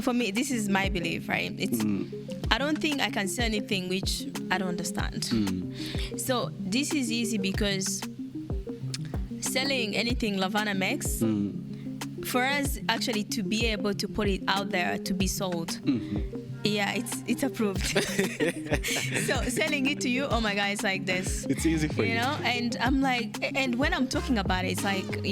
for me, this is my belief, right? It's I don't think I can sell anything which I don't understand. So this is easy because selling anything Lavana makes, for us actually to be able to put it out there to be sold, yeah, it's approved. So selling it to you, oh my God, it's like this. It's easy for you. You know, and I'm like, and when I'm talking about it, it's like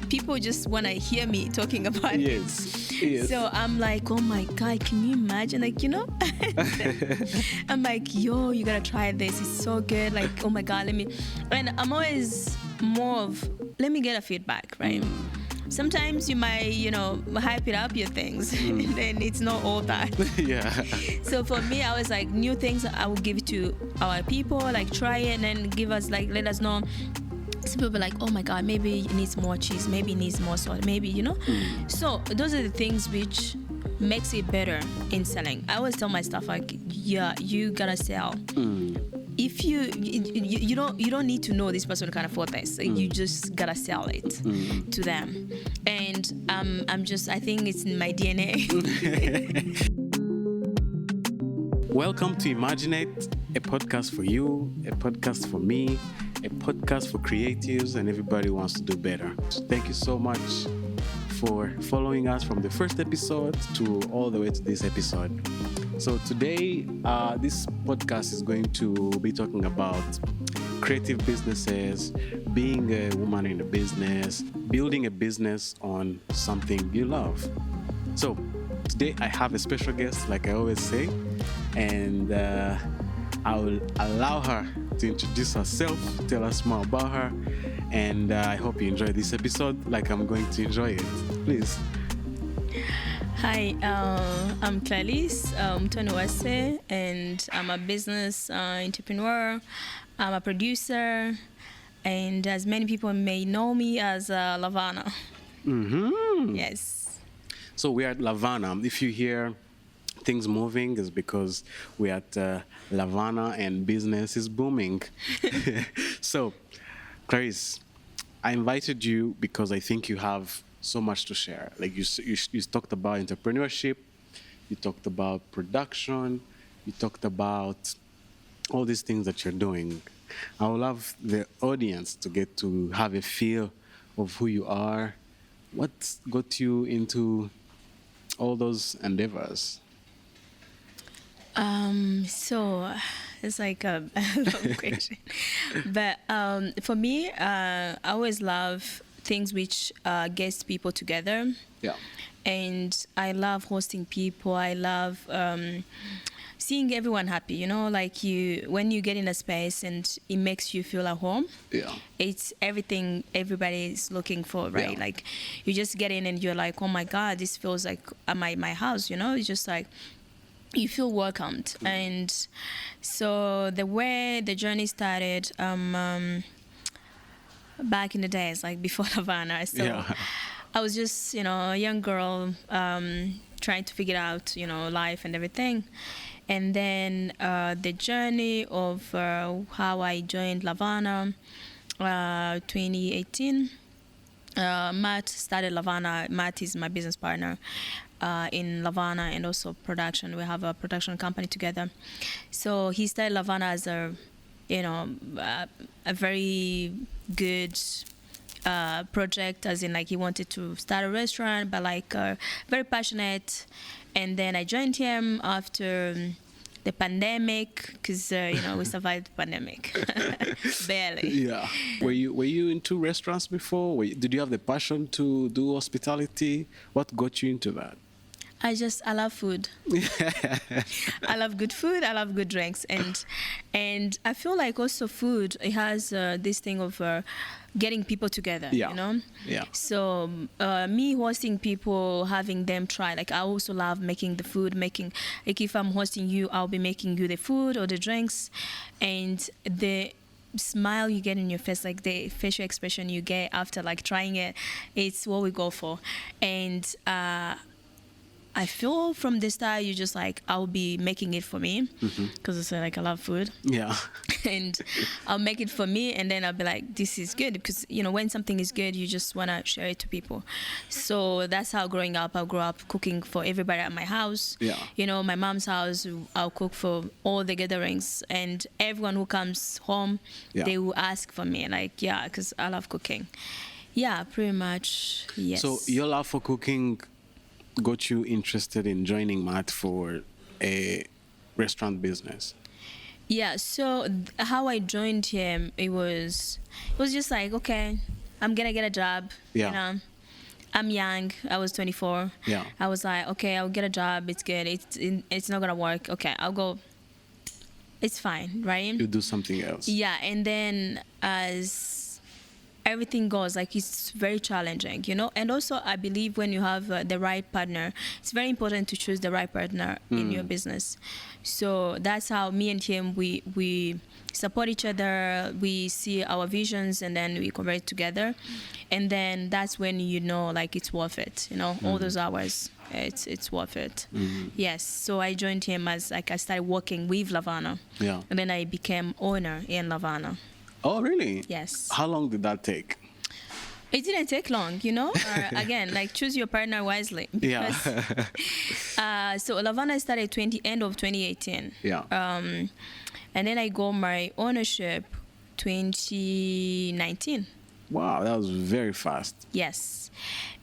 people just want to hear me talking about it. Yes. So I'm like, oh my God, can you imagine? Like, you know, I'm like, yo, you gotta try this. It's so good. Like, oh my God, and I'm always more of, let me get a feedback, right? Sometimes you might, hype it up your things, and then it's not all that. Yeah. So for me, I was like, new things I will give it to our people, like try it and then give us, like, let us know. Some people are like, oh my God, maybe it needs more cheese, maybe it needs more salt, maybe, So those are the things which makes it better in selling. I always tell my staff, like, yeah, you gotta sell. If you don't need to know this person can afford this. You just gotta sell it to them. And I think it's in my DNA. Welcome to Imagine It, a podcast for you, a podcast for me, a podcast for creatives and everybody who wants to do better. So thank you so much for following us from the first episode to all the way to this episode. So today, this podcast is going to be talking about creative businesses, being a woman in a business, building a business on something you love. So today I have a special guest, like I always say, and I will allow her to introduce herself, tell us more about her, and I hope you enjoy this episode like I'm going to enjoy it. Please. Hi, I'm Clarisse Mtonowase, and I'm a business entrepreneur. I'm a producer, and as many people may know me as Lavana. Yes. So we are at Lavana. If you hear things moving, it's because we're at Lavana and business is booming. So, Clarisse, I invited you because I think you have so much to share. Like you talked about entrepreneurship, you talked about production, you talked about all these things that you're doing. I would love the audience to get to have a feel of who you are. What got you into all those endeavors? So it's like a long question, but for me, I always love things which gets people together. Yeah. And I love hosting people. I love seeing everyone happy, like when you get in a space and it makes you feel at home. Yeah. It's everything everybody is looking for, right? Yeah. Like you just get in and you're like, oh my God, this feels like my house, It's just like you feel welcomed. And so the way the journey started, back in the days, like before Lavana. So Yeah. I was just, a young girl trying to figure out, life and everything. And then the journey of how I joined Lavana, 2018. Matt started Lavana. Matt is my business partner in Lavana and also production. We have a production company together. So he started Lavana as a very good project, as in like he wanted to start a restaurant, but like very passionate. And then I joined him after the pandemic, because we survived the pandemic barely. Yeah. Were you into restaurants before? Did you have the passion to do hospitality? What got you into that? I love food. I love good food. I love good drinks, and I feel like also food, it has this thing of getting people together. Yeah. Yeah. So me hosting people, having them try. Like I also love making the food. Like if I'm hosting you, I'll be making you the food or the drinks, and the smile you get in your face, like the facial expression you get after like trying it, it's what we go for. And I feel from the start, you just like, I'll be making it for me because it's like I love food. Yeah. and I'll make it for me, and then I'll be like, this is good, because when something is good, you just want to share it to people. So that's how growing up, I'll grow up cooking for everybody at my house. My mom's house, I'll cook for all the gatherings, and everyone who comes home, they will ask for me, like, because I love cooking. Pretty much, yes. So your love for cooking got you interested in joining Matt for a restaurant business? So how I joined him, it was just like, okay, I'm gonna get a job. I'm young. I was 24. I was like, okay, I'll get a job. It's good. It's not gonna work. Okay, I'll go. It's fine, right? You do something else. And then as everything goes, like, it's very challenging, and also I believe when you have the right partner, it's very important to choose the right partner in your business. So that's how me and him, we support each other, we see our visions, and then we convert together, and then that's when like, it's worth it, all those hours, it's worth it. Yes. So I joined him as, like, I started working with Lavana, and then I became owner in Lavana. Oh, really? Yes. How long did that take? It didn't take long, Again, like, choose your partner wisely. Because, so Lavana started end of 2018. And then I got my ownership 2019. Wow, that was very fast. Yes.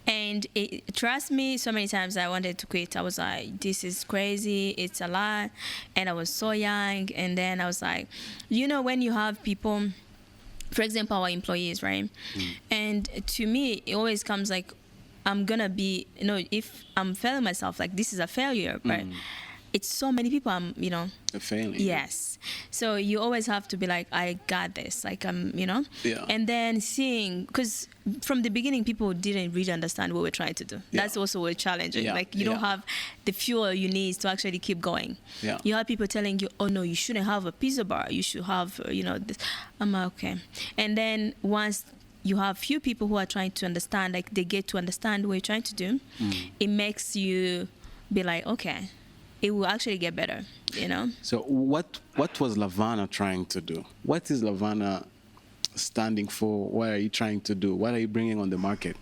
And trust me, so many times I wanted to quit. I was like, this is crazy, it's a lot. And I was so young. And then I was like, when you have people, for example, our employees, right? And to me, it always comes like, I'm gonna be, if I'm failing myself, like, this is a failure, but it's so many people, I'm, a failing. Yes. So you always have to be like, I got this, like, and then seeing, because from the beginning, people didn't really understand what we're trying to do. That's also what's challenging. Like, you don't have the fuel you need to actually keep going. You have people telling you, oh no, you shouldn't have a pizza bar, you should have, this. I'm like, okay. And then once you have few people who are trying to understand, like, they get to understand what you're trying to do, it makes you be like, okay, it will actually get better, So what was Lavana trying to do? What is Lavana standing for? What are you trying to do? What are you bringing on the market?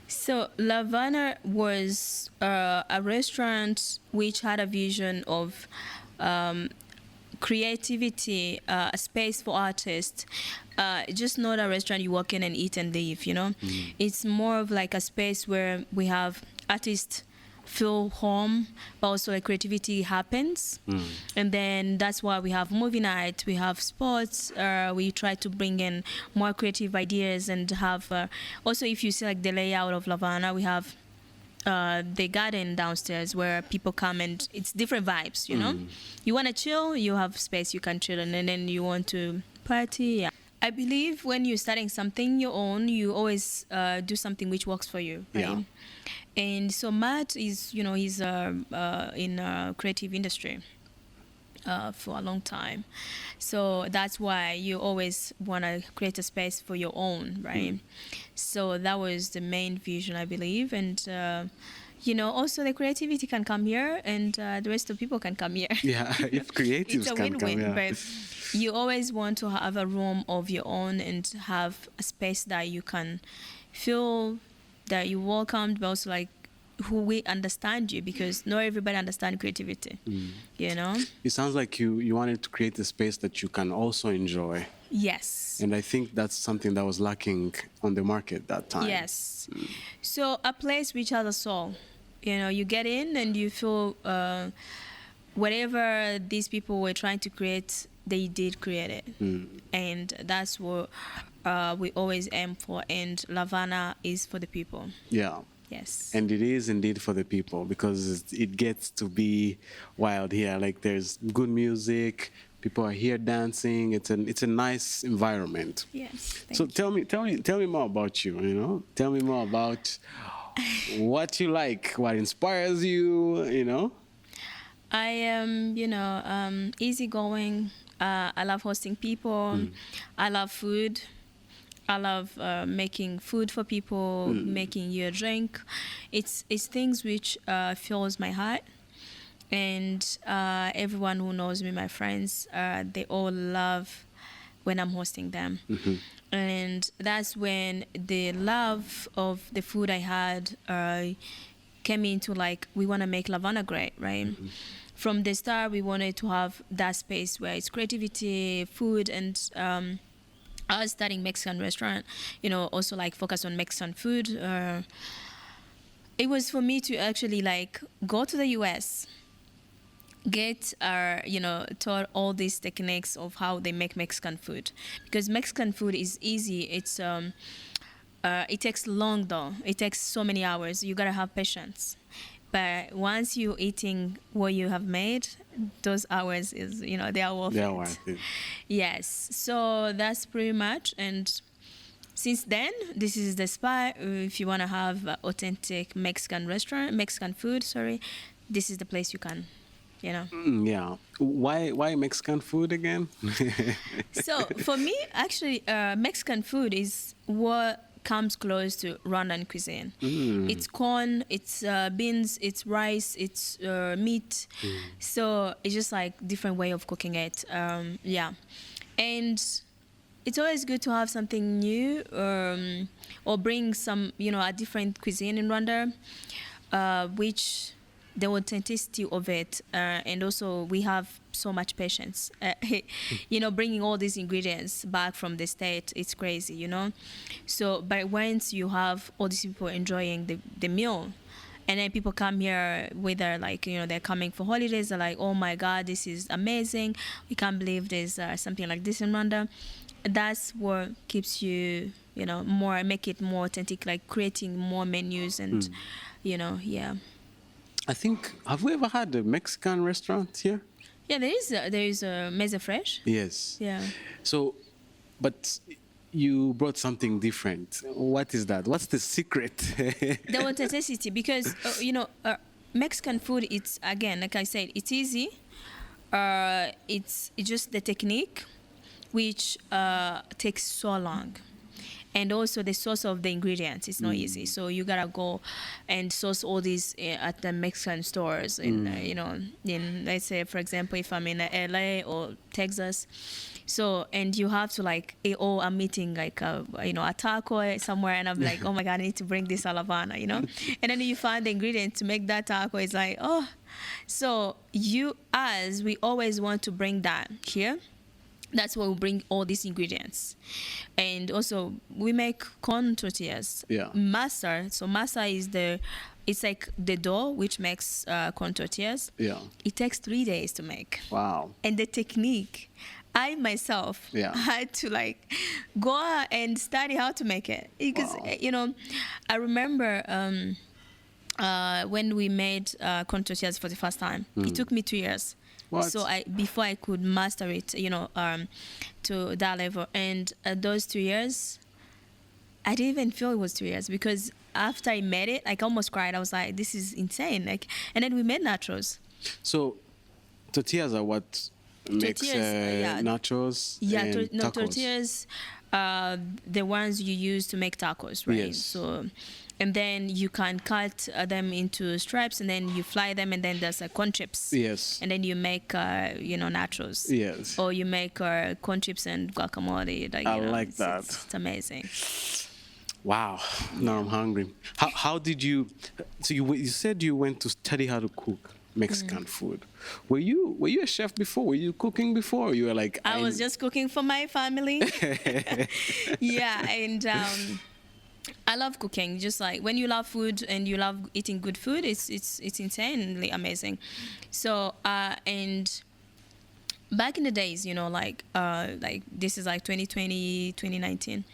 So Lavana was a restaurant which had a vision of creativity, a space for artists. Just not a restaurant you walk in and eat and leave, It's more of like a space where we have artists feel home, but also like creativity happens. And then that's why we have movie night, we have sports, we try to bring in more creative ideas, and have also, if you see like the layout of Lavana, we have the garden downstairs where people come, and it's different vibes, You want to chill, you have space you can chill in, and then you want to party. I believe when you're starting something your own, you always do something which works for you, right? And so Matt is, he's in creative industry for a long time. So that's why you always want to create a space for your own, right? So that was the main vision, I believe. And, also the creativity can come here, and the rest of people can come here. If creatives it's a can win-win, come, but you always want to have a room of your own and have a space that you can feel that you're welcomed, but also like who we understand you, because not everybody understands creativity. It sounds like you wanted to create a space that you can also enjoy. Yes. And I think that's something that was lacking on the market that time. Yes. So a place which has a soul. You get in and you feel whatever these people were trying to create, they did create it. And that's what we always aim for. And Lavana is for the people. Yes. And it is indeed for the people, because it gets to be wild here. Like, there's good music, people are here dancing. It's a nice environment. Yes. So tell me more about you. Tell me more about what you like, what inspires you. I am, easygoing. I love hosting people. I love food. I love making food for people, making you a drink. It's things which fills my heart. And everyone who knows me, my friends, they all love when I'm hosting them. And that's when the love of the food I had came into, like, we want to make Lavana great, right? From the start, we wanted to have that space where it's creativity, food, and I was studying Mexican restaurant, also like focus on Mexican food. It was for me to actually like go to the US, get taught all these techniques of how they make Mexican food, because Mexican food is easy. It's it takes long though. It takes so many hours. You gotta have patience. But once you're eating what you have made, those hours is they are worth it. Yes. So that's pretty much. And since then, this is the spot. If you want to have authentic Mexican food, this is the place you can. Yeah. Why Mexican food again? So for me, actually, Mexican food is what comes close to Rwandan cuisine. It's corn, it's beans, it's rice, it's meat. So it's just like different way of cooking it. And it's always good to have something new, or bring some, a different cuisine in Rwanda, which the authenticity of it, and also we have so much patience. Bringing all these ingredients back from the state, it's crazy, So, but once you have all these people enjoying the meal, and then people come here, whether like, they're coming for holidays, they're like, oh my God, this is amazing. We can't believe there's something like this in Rwanda. That's what keeps you, make it more authentic, like creating more menus and, yeah. I think, have we ever had a Mexican restaurant here? Yeah, there is a Mesa Fresh. Yes. Yeah. So, but you brought something different. What is that? What's the secret? The authenticity, because Mexican food, it's, again, like I said, it's easy. It's just the technique, which takes so long. And also the source of the ingredients is not easy. So you gotta go and source all these at the Mexican stores. In let's say, for example, if I'm in LA or Texas, so, and you have to like, I'm eating like a taco somewhere, and I'm like, oh my God, I need to bring this Lavana, and then you find the ingredient to make that taco. It's like, oh, so we always want to bring that here. That's why we bring all these ingredients. And also we make corn tortillas. Yeah. Masa. So Masa is it's like the dough which makes corn tortillas. Yeah. It takes 3 days to make. Wow. And the technique, I myself had to like go and study how to make it. Because, I remember when we made corn tortillas for the first time, it took me 2 years. What? So before I could master it, to that level. And those 2 years, I didn't even feel it was 2 years, because after I made it, like, I almost cried. I was like, this is insane. Like, and then we made nachos. So tortillas are what makes nachos? Yeah, and tacos. Tortillas, the ones you use to make tacos, right? Yes. So, and then you can cut them into stripes, and then you fry them, and then there's corn chips. Yes. And then you make, nachos. Yes. Or you make corn chips and guacamole. Like, I like that. It's amazing. Wow. Now I'm hungry. How did you? So you said you went to study how to cook Mexican food. Were you a chef before? Were you cooking before? Or you were like, I was just cooking for my family. Yeah, and I love cooking. Just like when you love food and you love eating good food, it's insanely amazing. So and back in the days, like this is like 2020, 2019.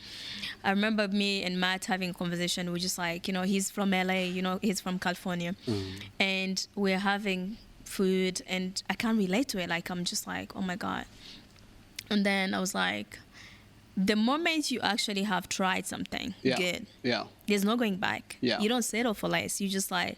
I remember me and Matt having a conversation. We're just like, he's from LA, he's from California, and we're having food, and I can't relate to it. Like, I'm just like, oh my God. And then I was like, the moment you actually have tried something good, there's no going back. Yeah. You don't settle for less. You just like,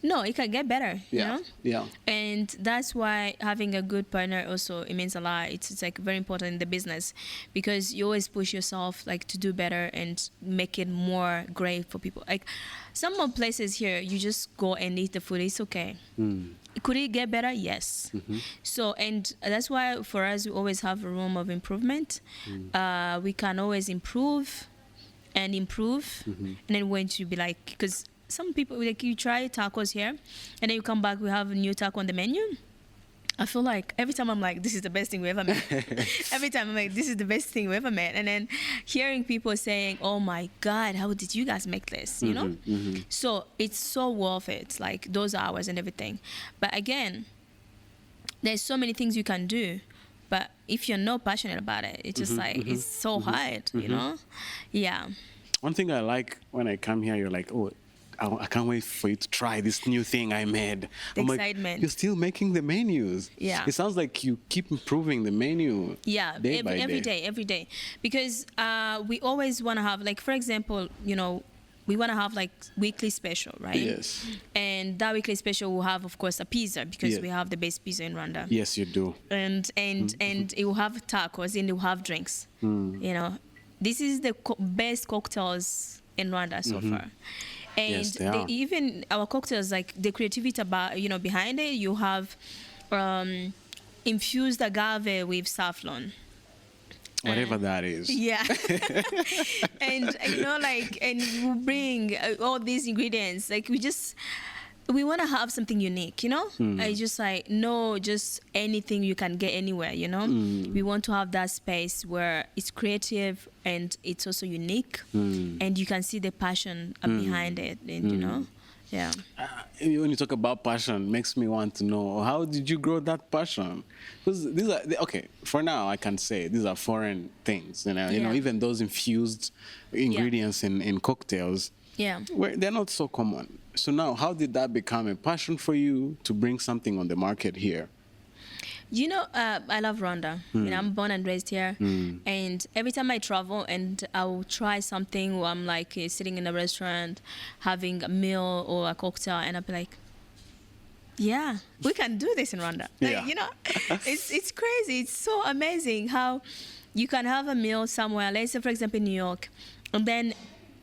No, it can get better, you know? Yeah. And that's why having a good partner also, it means a lot. It's like very important in the business, because you always push yourself like to do better and make it more great for people. Like some more places here, you just go and eat the food. It's okay. Could it get better? Yes. So, and that's why for us, we always have a room of improvement. We can always improve and improve. And then when to be like, because some people, like you try tacos here and then you come back, we have a new taco on the menu. I feel like every time I'm like, this is the best thing we ever made. Every time I'm like, this is the best thing we ever made. And then hearing people saying, oh my God, how did you guys make this? You know? So it's so worth it, like those hours and everything. But again, there's so many things you can do. But if you're not passionate about it, it's just like, it's so hard, you know? Yeah. One thing I like when I come here, you're like, oh, I can't wait for you to try this new thing I made. The I'm excitement. Like, you're still making the menus. Yeah. It sounds like you keep improving the menu. Yeah, every day. Because we always want to have, like, for example, you know, we want to have like weekly special, right? Yes. And that weekly special will have, of course, a pizza, because we have the best pizza in Rwanda. Yes, you do. And it will have tacos and it will have drinks. You know, this is the best cocktails in Rwanda so far. And yes, even our cocktails, like the creativity about, you know, behind it, you have infused agave with saffron. Whatever that is. Yeah. And, you know, like, and we bring all these ingredients. Like, we want to have something unique, you know? I just like, no, just anything you can get anywhere, you know? We want to have that space where it's creative and it's also unique, and you can see the passion behind it, and you know? Yeah. When you talk about passion, makes me want to know, how did you grow that passion? Because these are, okay, for now I can say these are foreign things, you know, even those infused ingredients in cocktails. Yeah. They're not so common. So now, how did that become a passion for you to bring something on the market here? You know, I love Rwanda. You know, I'm born and raised here. And every time I travel and I'll try something, where I'm like sitting in a restaurant, having a meal or a cocktail, and I'll be like, yeah, we can do this in Rwanda. Like, you know, it's crazy. It's so amazing how you can have a meal somewhere, let's say, for example, in New York, and then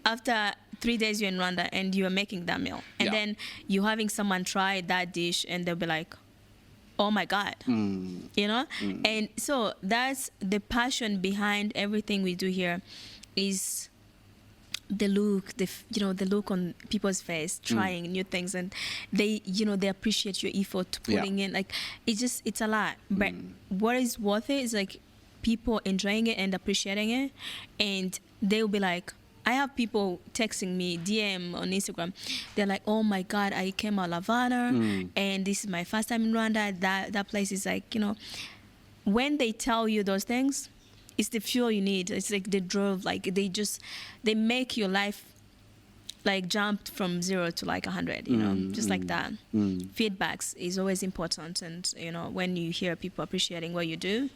after 3 days you're in Rwanda and you're making that meal, and then you're having someone try that dish and they'll be like, oh my God, you know? And so that's the passion behind everything we do here, is the look, the look on people's face, trying new things, and they appreciate your effort putting in, like, it's a lot. But what is worth it is like people enjoying it and appreciating it, and they'll be like, I have people texting me, DM on Instagram. They're like, oh my God, I came out Lavana, and this is my first time in Rwanda. That place is like, you know, when they tell you those things, it's the fuel you need. It's like the drove, like they make your life like jump from 0 to like 100, you know, just like that. Feedbacks is always important. And, you know, when you hear people appreciating what you do,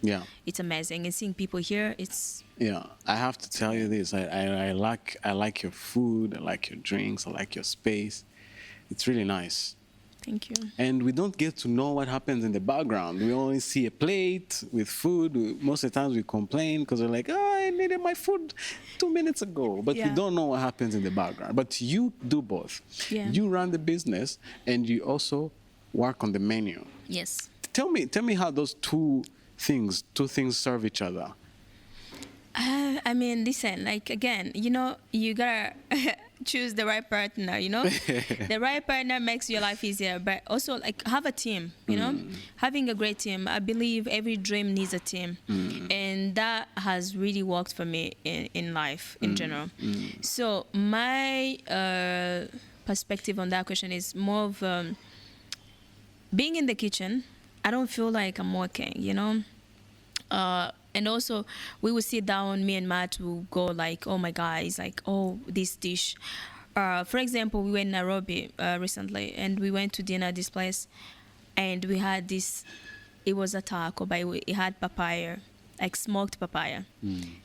it's amazing. And seeing people here, it's... Yeah, I have to tell you this. I like your food. I like your drinks. I like your space. It's really nice. Thank you. And we don't get to know what happens in the background. We only see a plate with food. Most of the times we complain because we're like, oh, I needed my food 2 minutes ago. But we don't know what happens in the background. But you do both. Yeah. You run the business and you also work on the menu. Yes. Tell me how those two things serve each other. I mean, listen, like, again, you know, you gotta choose the right partner, you know? The right partner makes your life easier, but also, like, have a team, you know? Having a great team. I believe every dream needs a team. And that has really worked for me in life in general. So my perspective on that question is more of being in the kitchen. I don't feel like I'm working, you know? And also, we would sit down, me and Matt will go like, oh my God, it's like, oh, this dish. For example, we were in Nairobi recently, and we went to dinner at this place, and we had this, it was a taco, but it had papaya, like smoked papaya.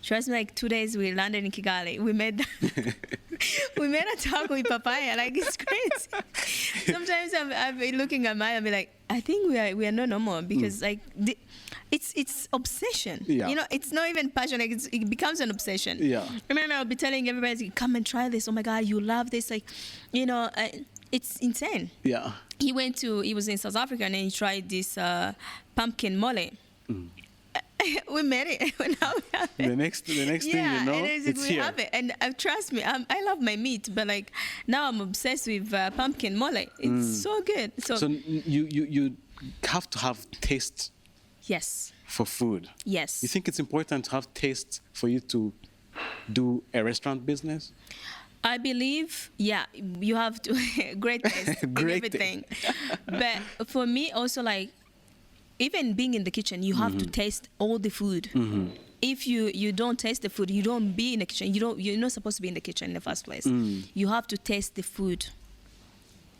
Trust me, like 2 days we landed in Kigali. We made we made a taco with papaya. Like it's crazy. Sometimes I've been looking at Maya and be like, I think we are not normal because like it's obsession. Yeah. You know, it's not even passion. Like it becomes an obsession. Yeah. Remember, I'll be telling everybody, come and try this. Oh my God, you love this. Like, you know, it's insane. Yeah. He was in South Africa and he tried this pumpkin mole. We made it. Now we have it. The next thing you know, and it's we here. have it. And trust me, I love my meat, but like now I'm obsessed with pumpkin mole. It's so good. So you have to have taste Yes. for food. Yes. You think it's important to have taste for you to do a restaurant business? I believe, yeah, you have to great taste in Great everything. But for me, also like, even being in the kitchen, you have to taste all the food. If you don't taste the food, you don't be in the kitchen. You're not supposed to be in the kitchen in the first place. You have to taste the food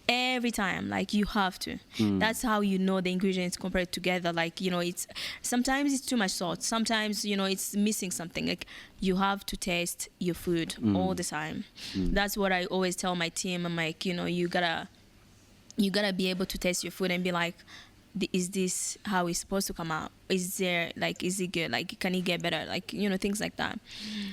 every time. Like you have to. That's how you know the ingredients compared together. Like, you know, it's sometimes it's too much salt. Sometimes, you know, it's missing something. Like you have to taste your food all the time. That's what I always tell my team. I'm like, you know, you gotta be able to taste your food and be like, is this how it's supposed to come out? Is it good? Like, can it get better? Like, you know, things like that.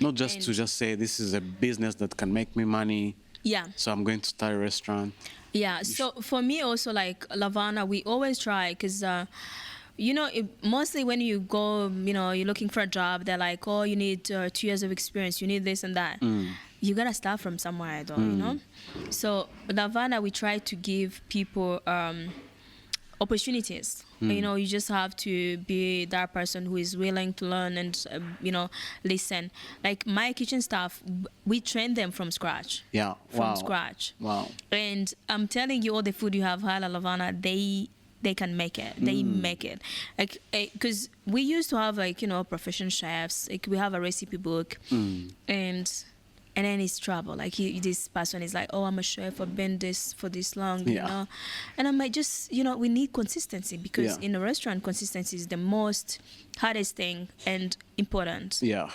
Not just to just say this is a business that can make me money. Yeah. So I'm going to start a restaurant. Yeah. So for me also, like Lavana, we always try because, you know, mostly when you go, you know, you're looking for a job, they're like, oh, you need 2 years of experience. You need this and that. You got to start from somewhere, though, you know? So Lavana, we try to give people opportunities. You know, you just have to be that person who is willing to learn and you know, listen. Like my kitchen staff, we train them from scratch. Yeah. From scratch. Wow. And I'm telling you, all the food you have had at Lavana, they can make it. They make it. Like, because we used to have, like, you know, professional chefs. Like we have a recipe book, and then it's trouble. Like this person is like, oh, I'm a chef. I've been this for this long, you know. And I'm like, just, you know, we need consistency because in a restaurant, consistency is the most hardest thing and important. Yeah.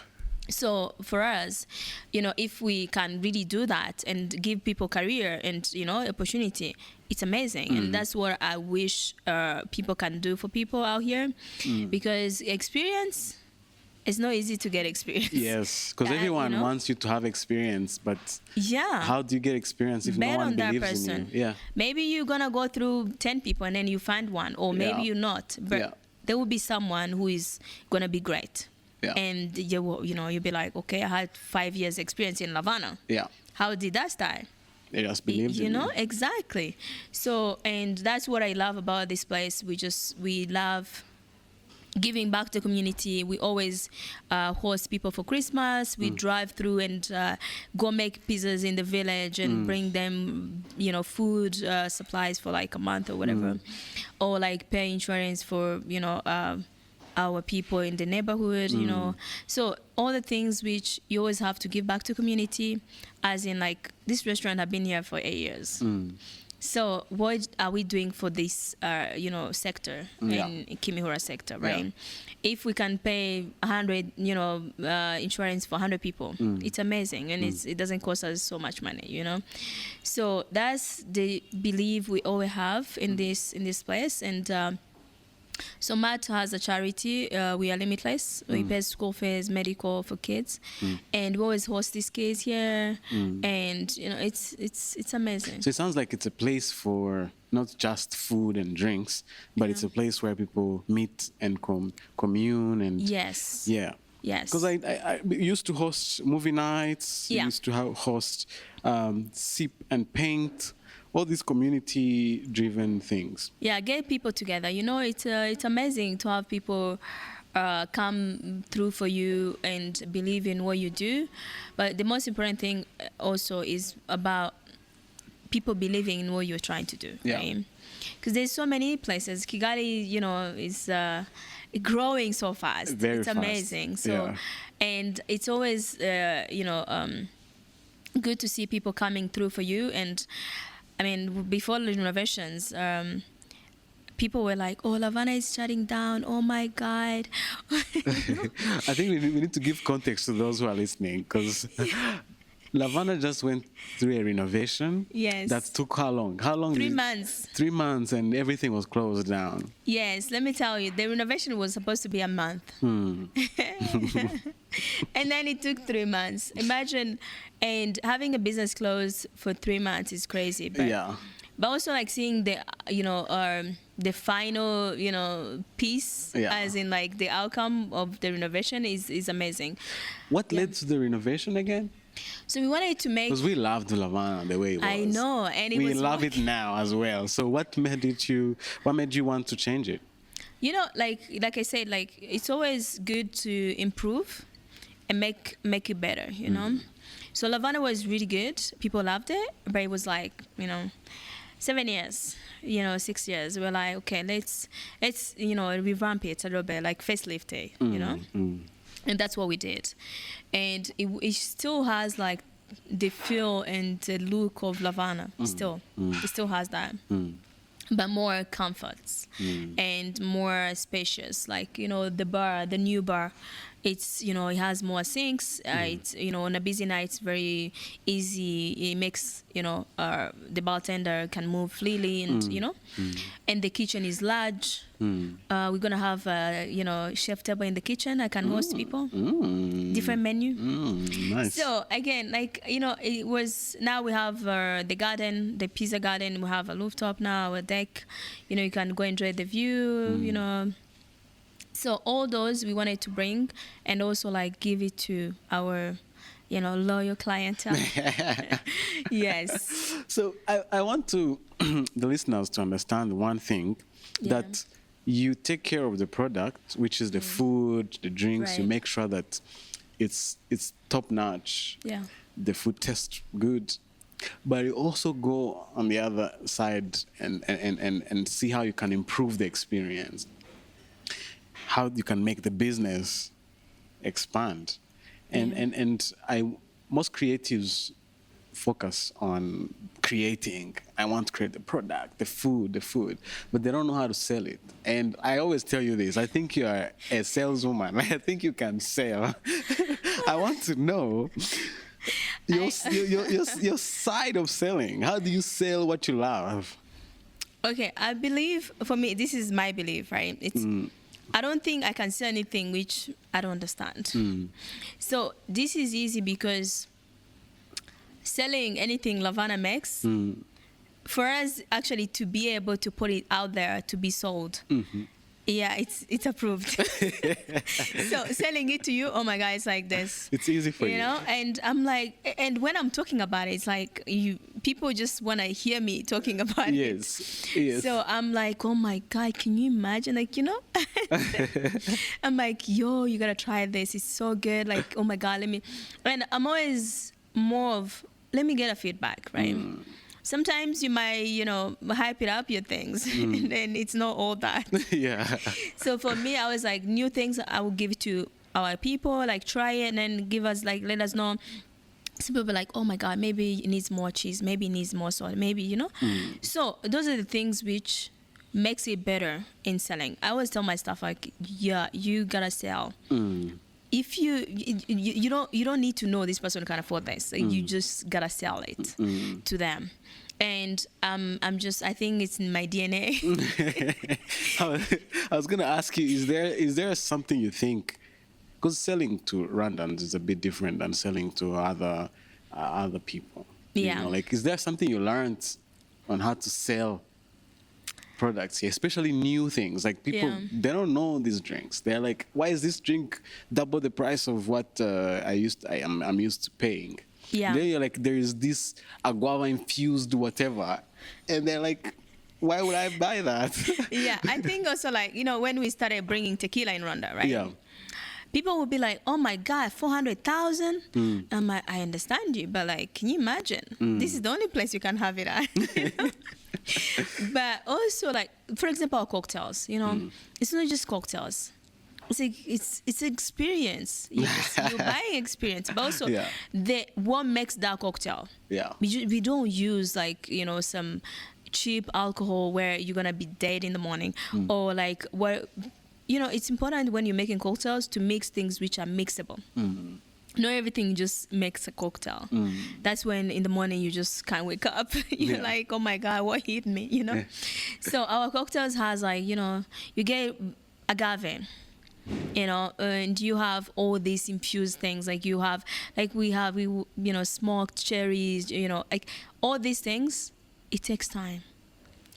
So for us, you know, if we can really do that and give people career and, you know, opportunity, it's amazing. And that's what I wish people can do for people out here, because experience, it's not easy to get experience. Yes, because everyone wants you to have experience, but how do you get experience if no one believes in you? Yeah. Maybe you're gonna go through 10 people and then you find one, or maybe you're not, but there will be someone who is gonna be great. Yeah. And you'll be like, okay, I had 5 years experience in Lavana. Yeah. How did that start? They just believed in you. You know, exactly. So, and that's what I love about this place. We love giving back to the community. We always host people for Christmas. We drive through and go make pizzas in the village and bring them, you know, food supplies for like a month or whatever, or like pay insurance for, you know, our people in the neighborhood, you know. So all the things which you always have to give back to community, as in like this restaurant have been here for 8 years. So what are we doing for this, you know, sector in Kimihura sector, right? Yeah. If we can pay 100, you know, insurance for 100 people, it's amazing, and it doesn't cost us so much money, you know. So that's the belief we always have in this place, and. So Matt has a charity. We are limitless. We pay school fees, medical for kids, and we always host these kids here. And you know, it's amazing. So it sounds like it's a place for not just food and drinks, but it's a place where people meet and commune and yes. Because I used to host movie nights. Yeah. Used to host sip and paint. All these community-driven things. Yeah, get people together. You know, it's amazing to have people come through for you and believe in what you do. But the most important thing also is about people believing in what you're trying to do. Yeah. Right? Because there's so many places. Kigali, you know, is growing so fast. It's amazing. So, and it's always, you know, good to see people coming through for you. And I mean, before the renovations, people were like, oh, Lavana is shutting down. Oh my God. I think we need to give context to those who are listening, because Lavana just went through a renovation. Yes. That took how long? 3 months. 3 months, and everything was closed down. Yes, let me tell you, the renovation was supposed to be a month. And then it took 3 months. Imagine, and having a business closed for 3 months is crazy. But, Yeah. but also like seeing the, the final, piece, Yeah. as in like the outcome of the renovation is amazing. What led to the renovation again? So we wanted to make. Because we loved Lavana the way it was. I know, and we love it now as well. So what made you want to change it? Like I said, like it's always good to improve and make it better, So Lavana was really good. People loved it, but it was like, 7 years, 6 years. We're like, okay, let's revamp it a little bit, like facelift it, And that's what we did. And it still has like the feel and the look of Lavana. It still has that. But more comforts and more spacious. Like, the new bar, it's, it has more sinks. It's, on a busy night, it's very easy. It makes, the bartender can move freely and, and the kitchen is large. We're going to have a, chef table in the kitchen. I can host people. Different menu. Nice. So again, like, it was, now we have the garden, the pizza garden. We have a rooftop now, a deck. You can go enjoy the view, So all those we wanted to bring and also like give it to our, loyal clientele. Yes. So I want the listeners to understand one thing, that you take care of the product, which is the food, the drinks. Right. You make sure that it's top notch. Yeah. The food tastes good. But you also go on the other side and see how you can improve the experience, how you can make the business expand. And most creatives focus on creating. I want to create the product, the food, but they don't know how to sell it. And I always tell you this, I think you are a saleswoman. I think you can sell. I want to know your side of selling. How do you sell what you love? Okay, I believe, for me, this is my belief, right? It's I don't think I can sell anything which I don't understand. So this is easy because selling anything Lavana makes, for us actually to be able to put it out there to be sold, yeah, it's approved. So selling it to you, oh my God, it's like this. It's easy for you. And I'm like, and when I'm talking about it, it's like people just want to hear me talking about it. Yes. So I'm like, oh my God, can you imagine? Like, I'm like, yo, you gotta try this. It's so good. Like, oh my God, and I'm always more of, let me get a feedback, right? Sometimes you might, hype it up your things, and then it's not all that. Yeah. So for me, I was like, new things I will give to our people, like try it and then let us know. Some people are like, oh my God, maybe it needs more cheese, maybe it needs more salt, maybe, So those are the things which makes it better in selling. I always tell my staff, like, yeah, you gotta sell. If you don't need to know this person can afford this. You just gotta sell it to them. And I think it's in my DNA. I was gonna ask you, is there something you think, because selling to Rwandans is a bit different than selling to other people. Yeah. Is there something you learned on how to sell products here, especially new things? Like people, they don't know these drinks. They're like, why is this drink double the price of what I'm used to paying? Yeah. Then you're like, there is this guava infused whatever, and they're like, why would I buy that? Yeah, I think also like, when we started bringing tequila in Rwanda, right? Yeah. People would be like, oh my God, 400,000? I'm like, I understand you, but like, can you imagine? This is the only place you can have it at. But also like, for example, our cocktails, it's not just cocktails. It's experience. You're buying experience, but also what makes that cocktail. Yeah. We don't use like, some cheap alcohol where you're gonna be dead in the morning, or like where, you know, it's important when you're making cocktails to mix things which are mixable. Not everything just makes a cocktail. That's when in the morning you just can't wake up. You're like, oh my God, what hit me, you know? So our cocktails has like, you know, you get agave, you know, and you have all these infused things. Like you have, like we you know, smoked cherries, you know, like all these things, it takes time.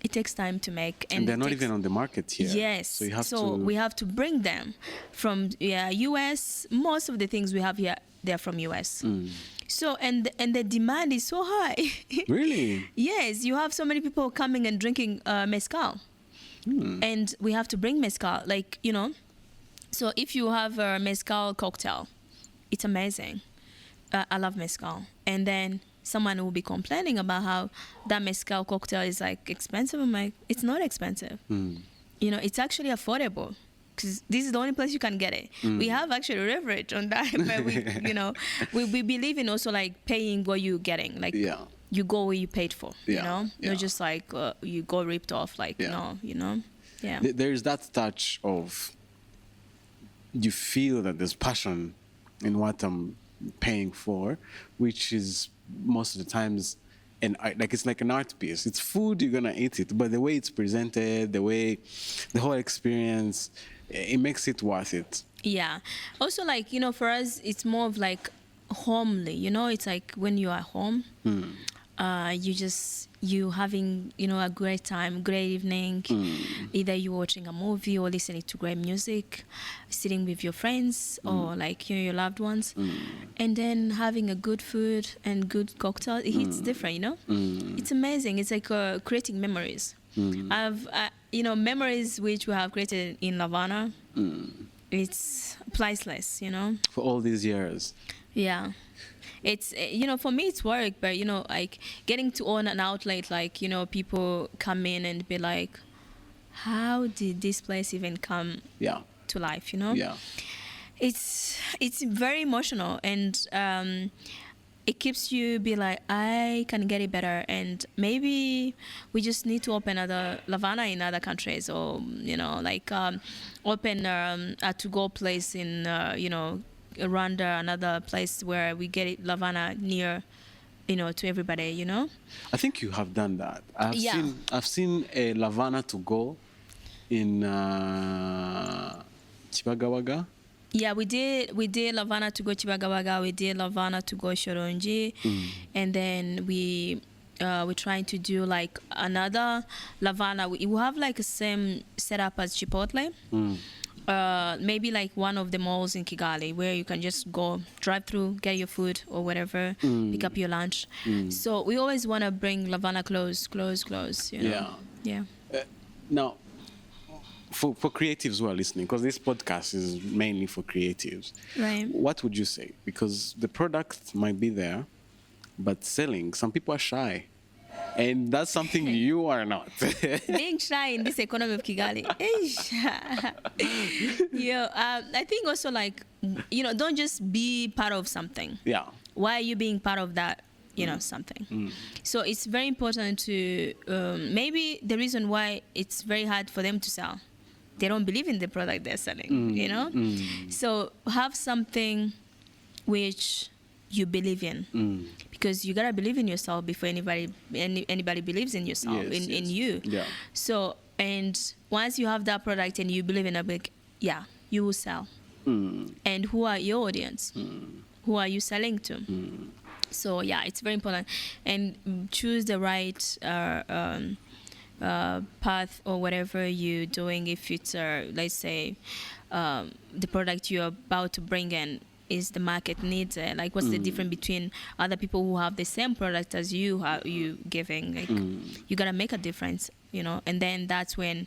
It takes time to make, and they're not even on the market here. Yes, so you have we have to bring them from US. Most of the things we have here, they're from US. So and the demand is so high. Really? Yes, you have so many people coming and drinking mezcal, and we have to bring mezcal. Like, you know, so if you have a mezcal cocktail, it's amazing. I love mezcal, and then someone will be complaining about how that mezcal cocktail is like expensive. I'm like, it's not expensive. You know, it's actually affordable because this is the only place you can get it. We have actually leverage on that, but we, you know, we believe in also like paying what you're getting. Like you go where you paid for. You know, not just like you go ripped off. Like no, you know, There's that touch of you feel that there's passion in what I'm paying for, which is most of the times an art, like it's like an art piece. It's food, you're gonna eat it, but the way it's presented, the whole experience, it makes it worth it. Yeah. Also, like, you know, for us, it's more of like homely. You know, it's like when you are home, you having, you know, a great time, great evening. Either you're watching a movie or listening to great music, sitting with your friends or like, you know, your loved ones, and then having a good food and good cocktail. It hits different, you know. It's amazing. It's like creating memories. You know, memories which we have created in Lavana. It's priceless, you know. For all these years. Yeah. It's, you know, for me it's work, but, you know, like getting to own an outlet, like, you know, people come in and be like, how did this place even come to life, you know? It's very emotional, and it keeps you be like, I can get it better, and maybe we just need to open other Lavana in other countries, or, you know, like open a to-go place in, you know, Rwanda, another place where we get it, Lavana near, you know, to everybody, you know. I think you have done that. I've seen a Lavana To-Go in Kibagabaga. Yeah, we did Lavana To-Go Kibagabaga. We did Lavana To-Go Shoronji, and then we're trying to do like another Lavana. We have like the same setup as Chipotle. Maybe like one of the malls in Kigali where you can just go drive through, get your food or whatever, pick up your lunch. So we always want to bring Lavana close, you know? Yeah. Now, for creatives who are listening, because this podcast is mainly for creatives, right? What would you say? Because the product might be there, but selling, some people are shy. And that's something you are not. Being shy in this economy of Kigali. I think also like, you know, don't just be part of something. Yeah. Why are you being part of that, you know, something? So it's very important to, maybe the reason why it's very hard for them to sell, they don't believe in the product they're selling, you know? So have something which you believe in, because you gotta believe in yourself before anybody believes in yourself, in you. Yeah. So, and once you have that product and you believe in it, you will sell. And who are your audience? Who are you selling to? So it's very important, and choose the right path or whatever you're doing. If it's let's say the product you're about to bring in is the market needs it. Like, what's the difference between other people who have the same product as you giving? Like, you gotta make a difference, you know. And then that's when,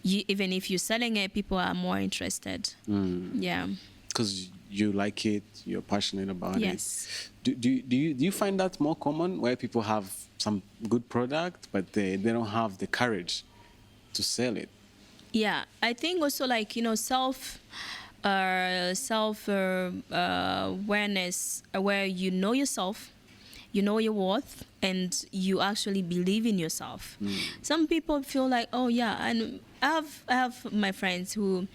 even if you're selling it, people are more interested. Yeah. Because you like it, you're passionate about it. Yes. Do you find that more common, where people have some good product but they don't have the courage to sell it? Yeah, I think also, like, you know, self awareness, where you know yourself you know your worth, and you actually believe in yourself. Some people feel like, oh yeah, and I have my friends who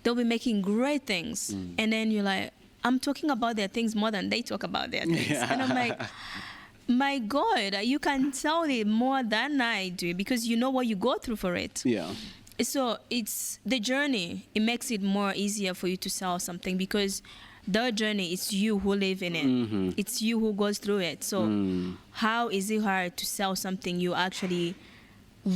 they'll be making great things, and then you're like, I'm talking about their things more than they talk about their things. And I'm like, my God, you can tell it more than I do because you know what you go through for it. Yeah. So it's the journey. It makes it more easier for you to sell something because the journey, it's you who live in it. It's you who goes through it. So how is it hard to sell something you actually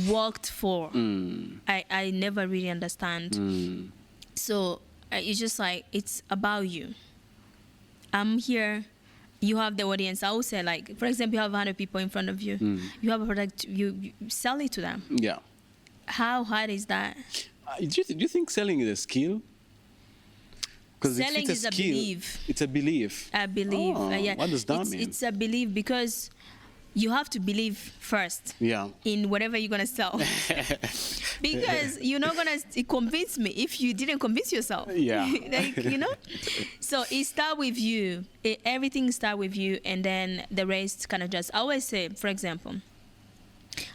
worked for? I never really understand. So it's just like, it's about you. I'm here. You have the audience. I would say, like, for example, you have 100 people in front of you. You have a product, you sell it to them. Yeah. How hard is that? Do you think selling is a skill? Because Selling is a belief. It's a belief. I believe. Yeah. What does that mean? It's a belief because you have to believe first in whatever you're going to sell. Because you're not going to convince me if you didn't convince yourself. Yeah. Like, you know? So it starts with you. Everything starts with you, and then the rest kind of just, I always say, for example,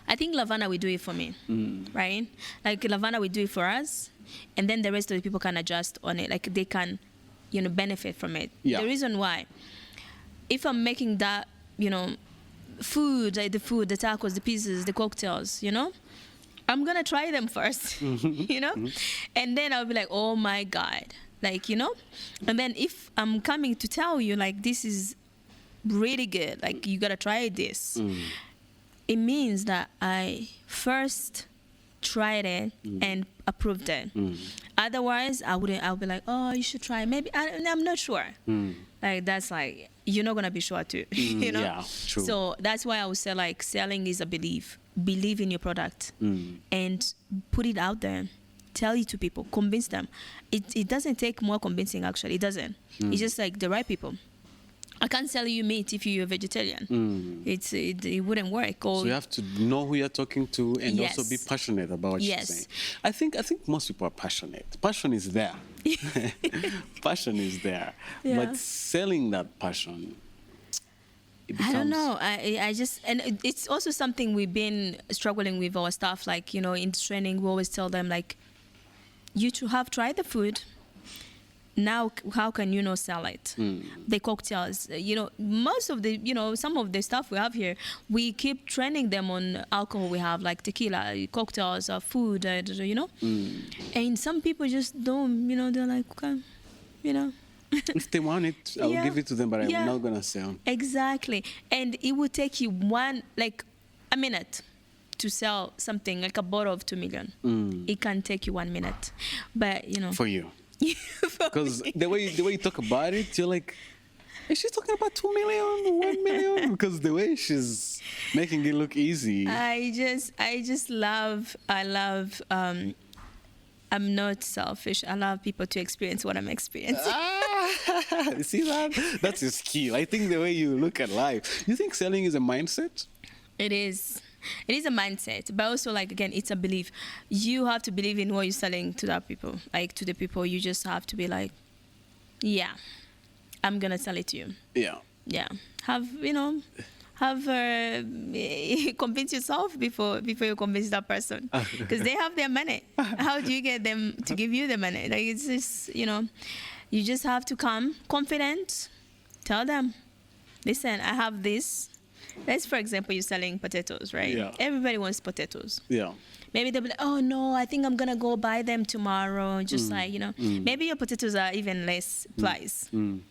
I think Lavana will do it for me, right? Like Lavana will do it for us, and then the rest of the people can adjust on it. Like they can, benefit from it. Yeah. The reason why, if I'm making that, food, like the tacos, the pizzas, the cocktails, I'm gonna try them first, and then I'll be like, oh my God, like, and then if I'm coming to tell you, like, this is really good, like, you gotta try this. It means that I first tried it and approved it. Otherwise, I'll be like, oh, you should try. Maybe I'm not sure. Like that's like you're not gonna be sure too. Yeah, true. So that's why I would say like selling is a belief. Believe in your product and put it out there. Tell it to people. Convince them. It doesn't take more convincing actually. It doesn't. It's just like the right people. I can't sell you meat if you're a vegetarian. It wouldn't work. So you have to know who you're talking to and also be passionate about what you're saying. I think most people are passionate. Passion is there. Passion is there. Yeah. But selling that passion, it becomes... I don't know. I just, and it's also something we've been struggling with our staff. Like, in training, we always tell them, like, you have tried the food. Now, how can you not sell it? The cocktails, most of the, some of the stuff we have here, we keep training them on alcohol we have, like tequila, cocktails, food, And some people just don't, they're like, okay, If they want it, I'll give it to them, but I'm not going to sell. Exactly. And it would take you a minute to sell something, like a bottle of 2 million. It can take you 1 minute. But, For you. Because the way you talk about it, you're like, is she talking about 2 million, 1 million? Because the way she's making it look easy. I just love. I'm not selfish. I love people to experience what I'm experiencing. See that? That's your skill. I think the way you look at life. You think selling is a mindset? It is. It is a mindset, but also, like, again, it's a belief. You have to believe in what you're selling to that people. Like, to the people, you just have to be like, yeah, I'm going to sell it to you. Yeah. Yeah. Convince yourself before you convince that person. Because they have their money. How do you get them to give you the money? Like, it's just, you just have to come confident. Tell them, listen, I have this. Let's, for example, you're selling potatoes, right? Yeah. Everybody wants potatoes. Yeah. Maybe they'll be like, oh, no, I think I'm going to go buy them tomorrow. Just like, maybe your potatoes are even less price. And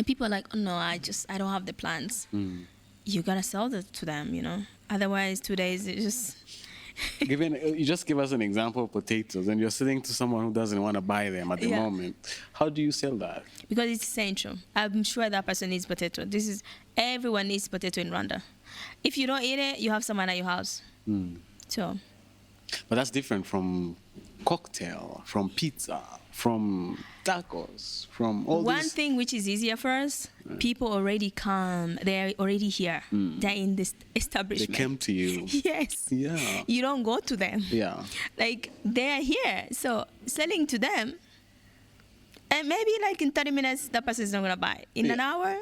people are like, oh, no, I don't have the plans. You got to sell that to them, Otherwise, 2 days, it's just... You just give us an example of potatoes, and you're selling to someone who doesn't want to buy them at the moment. How do you sell that? Because it's essential. I'm sure that person needs potato. Everyone needs potato in Rwanda. If you don't eat it, you have someone at your house. So. But that's different from cocktail, from pizza, from tacos, from all One thing which is easier for us, people already come. They're already here. They're in this establishment. They came to you. Yes. Yeah. You don't go to them. Yeah. Like, they're here. So selling to them, And maybe like in 30 minutes, that person is not gonna buy it. In an hour,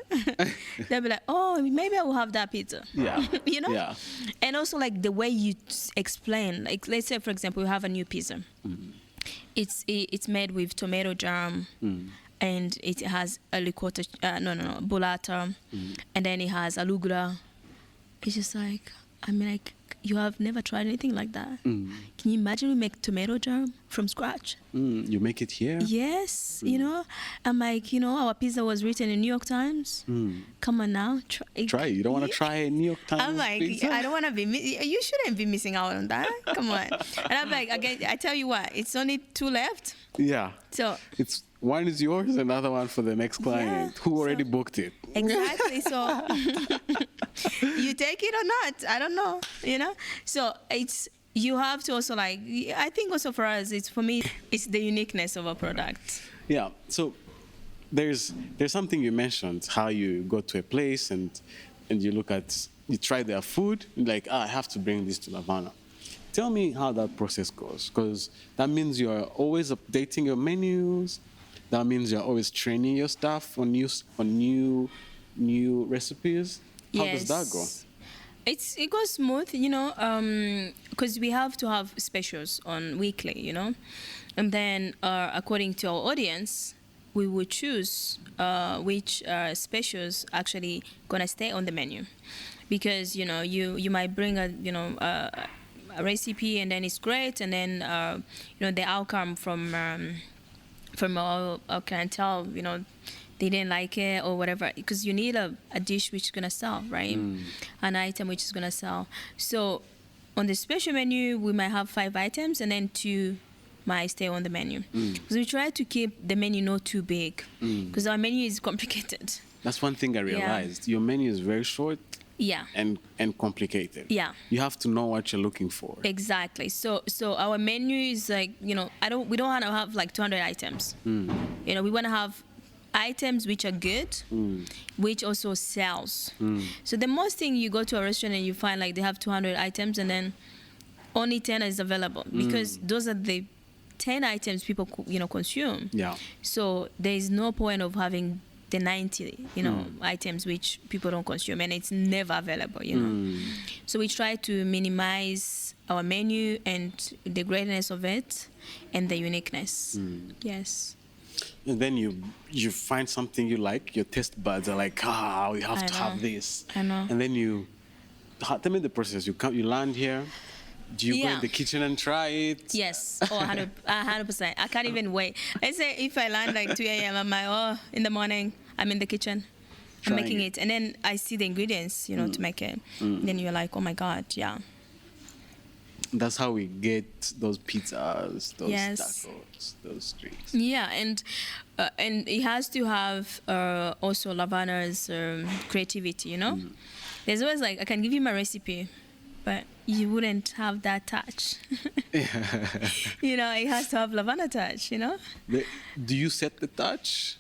they'll be like, oh, maybe I will have that pizza. Yeah. You know? Yeah. And also like the way you explain, like let's say for example, you have a new pizza. It's made with tomato jam, and it has a ricotta, burrata, and then it has arugula. It's just like, I mean, like, you have never tried anything like that. Can you imagine we make tomato jam from scratch? You make it here? Yes, you know. I'm like, you know, our pizza was written in New York Times. Come on now, Try. You don't want to try a New York Times I'm like, pizza? I don't want to be. You shouldn't be missing out on that. Come on. And I'm like, again, I tell you what, it's only 2 left. Yeah. So It's one is yours, another one for the next client who already booked it. exactly. So you take it or not, I don't know, you know. So you have to also like, I think also for us, for me it's the uniqueness of a product. Yeah. So there's something you mentioned, how you go to a place and you try their food, like, I have to bring this to Lavana. Tell me how that process goes, because that means you're always updating your menus. That means you're always training your staff on new recipes. How does that go? It goes smooth, you know, because we have to have specials on weekly, you know, and then according to our audience, we will choose which specials actually gonna stay on the menu, because you know you might bring a recipe and then it's great, and then the outcome from our clientele, you know, they didn't like it or whatever, because you need a dish which is gonna sell, right? An item which is gonna sell. So on the special menu, we might have 5 items, and then 2 might stay on the menu. Because we try to keep the menu not too big, because our menu is complicated. That's one thing I realized. Your menu is very short. Yeah. And complicated. Yeah. You have to know what you're looking for. Exactly. So our menu is like, you know, we don't want to have like 200 items. You know, we want to have items which are good, which also sells. So the most thing, you go to a restaurant and you find like they have 200 items and then only 10 is available, because those are the 10 items people consume. Yeah. So there is no point of having the 90 items which people don't consume, and it's never available, you know. So we try to minimize our menu and the greatness of it and the uniqueness. Yes. And then you find something you like, your taste buds are like, we have to have this. I know. And then tell me the process. You land here. Do you go in the kitchen and try it? Yes, 100%. I can't even wait. I say if I land like 2 a.m., I'm like, in the morning, I'm in the kitchen. I'm making it. And then I see the ingredients, you know, to make it. Then you're like, oh my God, yeah. That's how we get those pizzas, those tacos, those drinks. Yeah, and it has to have also Lavana's creativity, you know? There's always like, I can give you my recipe, but you wouldn't have that touch. You know, it has to have Lavana touch, you know? Do you set the touch?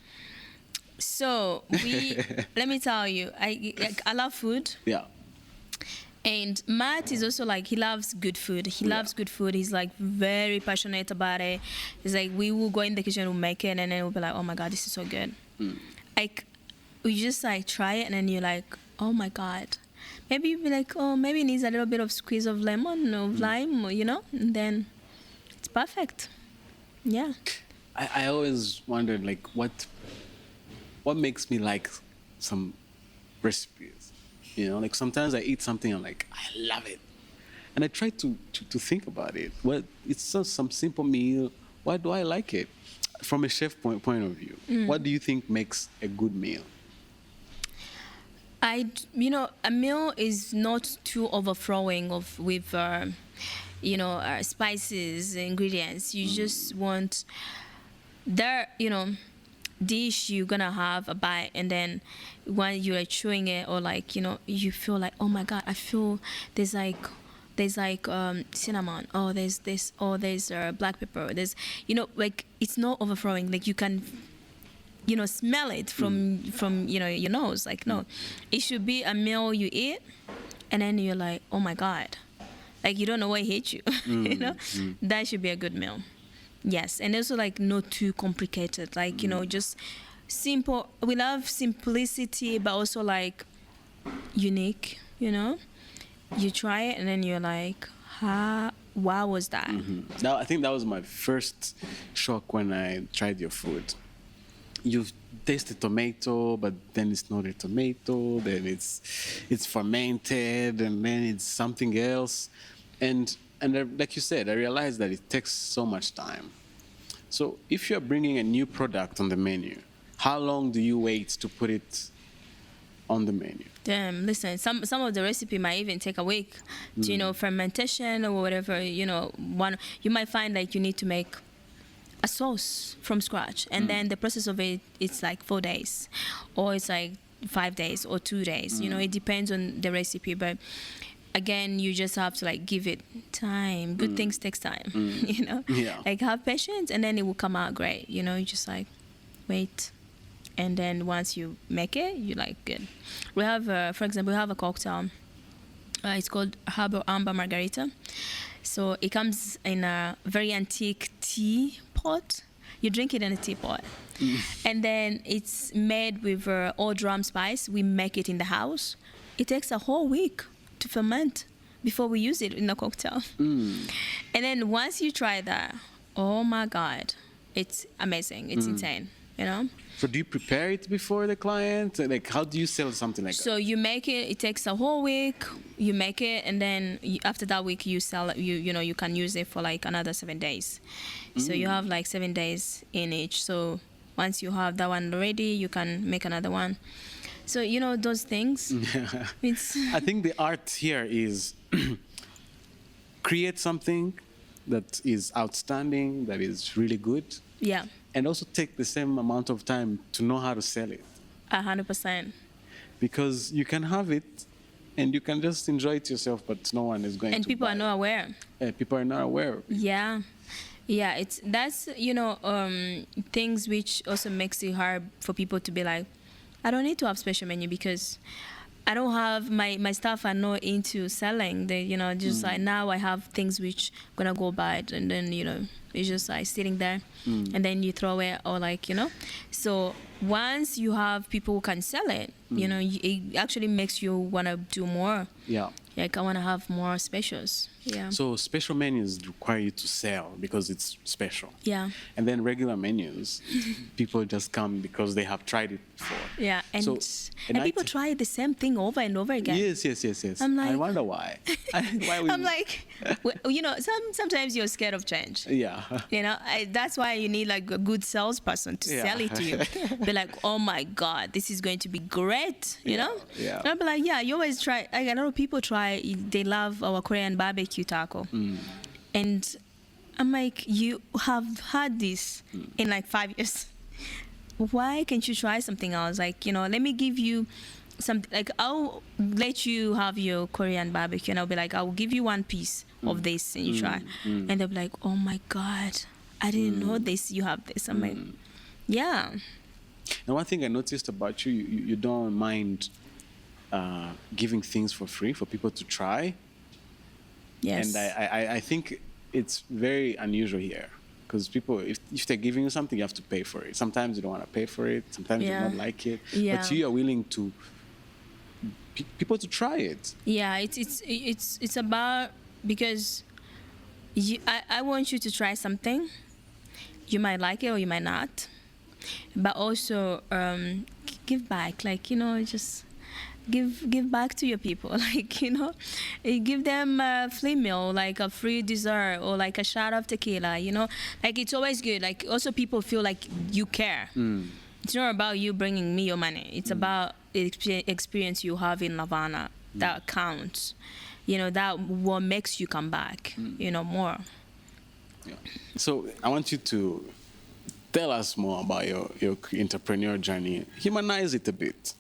So let me tell you, I love food. Yeah. And Matt is also like, he loves good food. He loves good food. He's like very passionate about it. He's like, we will go in the kitchen, we'll make it, and then we'll be like, oh my God, this is so good. Like, we just like try it, and then you're like, oh my God. Maybe you'll be like, oh, maybe it needs a little bit of squeeze of lemon or lime, or, you know, and then it's perfect. Yeah. I always wondered, like, what makes me like some recipes? You know, like sometimes I eat something, I'm like, I love it. And I try to think about it. Well, it's just some simple meal. Why do I like it? From a chef point of view, what do you think makes a good meal? A meal is not too overflowing with spices, ingredients. You just want dish you're gonna have a bite, and then when you're chewing it, or like, you know, you feel like, oh my God, I feel there's like cinnamon, oh there's this, oh there's black pepper, there's, you know, like it's not overflowing, like you can, you know, smell it from you know, your nose. Like, no, it should be a meal you eat and then you're like, oh my God, like you don't know what hit you. You know, that should be a good meal. Yes, and also like not too complicated. Like, you know, just simple. We love simplicity, but also like unique, you know? You try it and then you're like, wow, was that? Now, I think that was my first shock when I tried your food. You taste the tomato, but then it's not a tomato. Then it's fermented, and then it's something else. And like you said, I realized that it takes so much time. So if you're bringing a new product on the menu, how long do you wait to put it on the menu? Damn, listen, some of the recipe might even take a week to, you know, fermentation or whatever, you know, you might find like you need to make a sauce from scratch, and then the process of it's like 4 days, or it's like 5 days or 2 days, you know, it depends on the recipe. But again, you just have to like give it time. Good things takes time. You know, like have patience, and then it will come out great. You know, you just like wait, and then once you make it, you like good. We have for example, we have a cocktail, it's called Herbal Amber Margarita. So it comes in a very antique tea pot. You drink it in a teapot. And then it's made with all drum spice. We make it in the house. It takes a whole week to ferment before we use it in a cocktail. And then once you try that, oh my God, it's amazing. It's insane, you know? So do you prepare it before the client? Like, how do you sell something like that? So you make it, it takes a whole week, you make it, and then after that week you sell it, you know, you can use it for like another 7 days. So you have like 7 days in each. So once you have that one ready, you can make another one. So, you know, those things. It's I think the art here is create something that is outstanding, that is really good. Yeah. And also take the same amount of time to know how to sell it. 100%. Because you can have it and you can just enjoy it yourself, but no one is going to And people buy are not aware. People are not aware. Yeah. Yeah, that's, you know, things which also makes it hard for people to be like, I don't need to have special menu because I don't have my staff are not into selling. They, you know, just like now I have things which gonna go bad, and then, you know, it's just like sitting there, and then you throw it, or like, you know. So once you have people who can sell it, you know, it actually makes you wanna do more. Yeah. Like I wanna have more specials. Yeah. So special menus require you to sell because it's special. Yeah. And then regular menus, people just come because they have tried it before. Yeah, and So- and and people I try the same thing over and over again. Yes. I'm like- I wonder why. Why we, I'm like, you know, sometimes you're scared of change. yeah. You know, that's why you need like a good salesperson to Yeah. sell it to you. Be like, oh my God, this is going to be great. You know? yeah. And I'll be like, yeah, you always try. Like, a lot of people try. They love our Korean barbecue taco. And I'm like, you have had this in like 5 years. Why can't you try something else? Like, you know, let me give you something. Like, I'll let you have your Korean barbecue, and I'll be like, I'll give you one piece of this, and you try. And they'll be like, oh my God, I didn't know this. You have this. I'm like, yeah. And one thing I noticed about you, you don't mind giving things for free for people to try. Yes. And I think it's very unusual here. Because people, if they're giving you something, you have to pay for it. Sometimes you don't want to pay for it. Sometimes you don't like it. Yeah. But you are willing to people to try it. Yeah, it's about, because I want you to try something. You might like it or you might not, but also give back. Like, you know, just give back to your people. Like, you know, give them a free meal, like a free dessert, or like a shot of tequila. You know, like it's always good. Like also people feel like you care. It's not about you bringing me your money. It's about the experience you have in Lavana that counts. You know, that what makes you come back. You know, more. Yeah. So I want you to tell us more about your entrepreneur journey. Humanize it a bit.